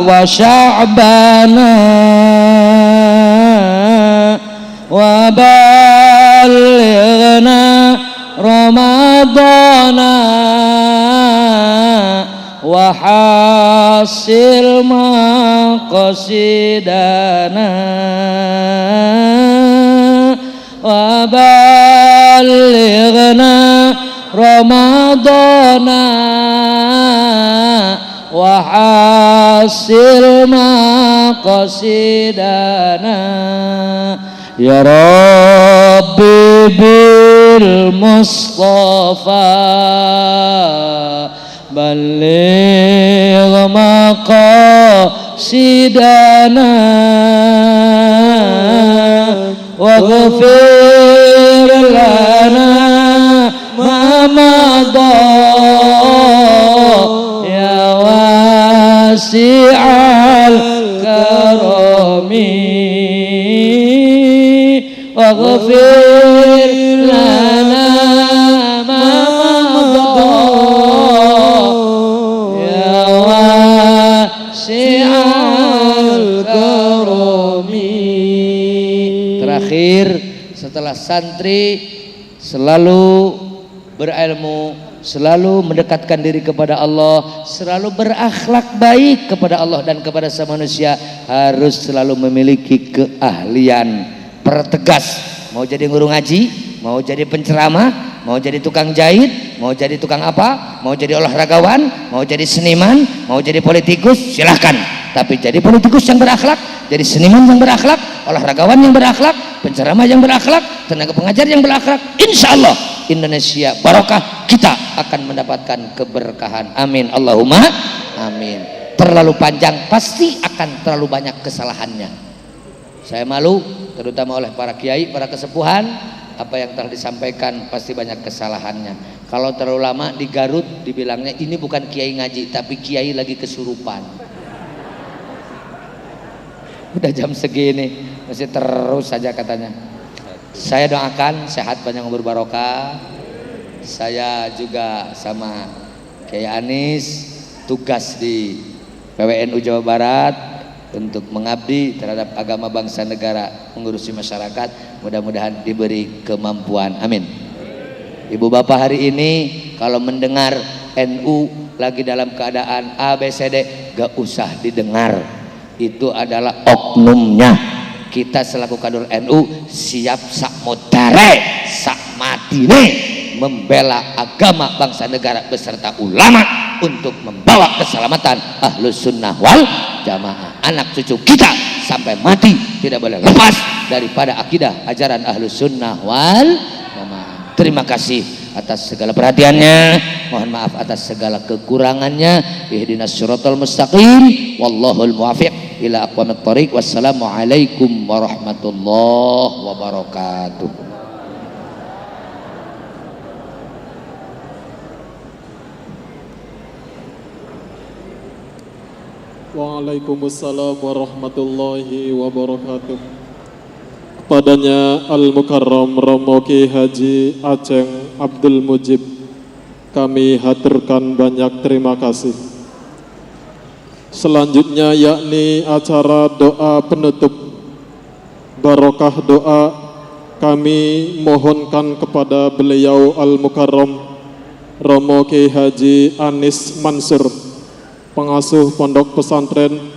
wa Sya'bana wa balighna Ramadana wa hasil maqasidana wa balighna Ramadana wa hasil maqasidana ya Rabbi bil Mustafa baligh maqasidana waghfir lana ma madha ya wasi'al karami waghfir lana ma madha ya wasi'al karami. Terakhir, setelah santri selalu berilmu, selalu mendekatkan diri kepada Allah, selalu berakhlak baik kepada Allah dan kepada sama manusia, harus selalu memiliki keahlian. Pertegas, mau jadi guru ngaji, mau jadi penceramah, mau jadi tukang jahit, mau jadi tukang apa, mau jadi olahragawan, mau jadi seniman, mau jadi politikus, silahkan. Tapi jadi politikus yang berakhlak, jadi seniman yang berakhlak, olahragawan yang berakhlak, penceramah yang berakhlak, tenaga pengajar yang berakhlak, insya Allah Indonesia barokah, kita akan mendapatkan keberkahan. Amin Allahumma amin. Terlalu panjang pasti akan terlalu banyak kesalahannya. Saya malu terutama oleh para kiai, para kesepuhan, apa yang telah disampaikan pasti banyak kesalahannya. Kalau terlalu lama di Garut dibilangnya ini bukan kiai ngaji tapi kiai lagi kesurupan. Udah jam segini masih terus saja katanya. Saya doakan sehat panjang umur barokah. Saya juga sama Kiai Anis tugas di PWNU Jawa Barat untuk mengabdi terhadap agama bangsa negara, mengurusi masyarakat. Mudah-mudahan diberi kemampuan. Amin. Ibu bapak hari ini kalau mendengar NU lagi dalam keadaan ABCD gak usah didengar. Itu adalah oknumnya. Kita selaku kader NU siap sak modare sak matine membela agama bangsa negara beserta ulama untuk membawa keselamatan Ahlus Sunnah wal Jamaah. Anak cucu kita sampai mati tidak boleh lepas daripada akidah ajaran Ahlus Sunnah wal Jamaah. Terima kasih atas segala perhatiannya, mohon maaf atas segala kekurangannya. Ihdinas siratal mustaqim, wallahul muwaffiq ila aqwamit thoriq. Wassalamualaikum warahmatullahi wabarakatuh. Waalaikumsalam warahmatullahi wabarakatuh. Kepadanya Al-Mukarram Romo Ki Haji Aceng Abdul Mujib kami haturkan banyak terima kasih. Selanjutnya yakni acara doa penutup. Barokah doa kami mohonkan kepada beliau Al-Mukarram Romo Ki Haji Anis Mansur, pengasuh Pondok Pesantren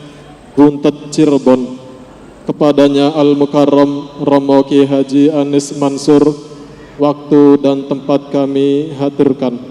Buntet Cirebon. Kepadanya Al-Mukarram Romo Ki Haji Anis Mansur waktu dan tempat kami haturkan.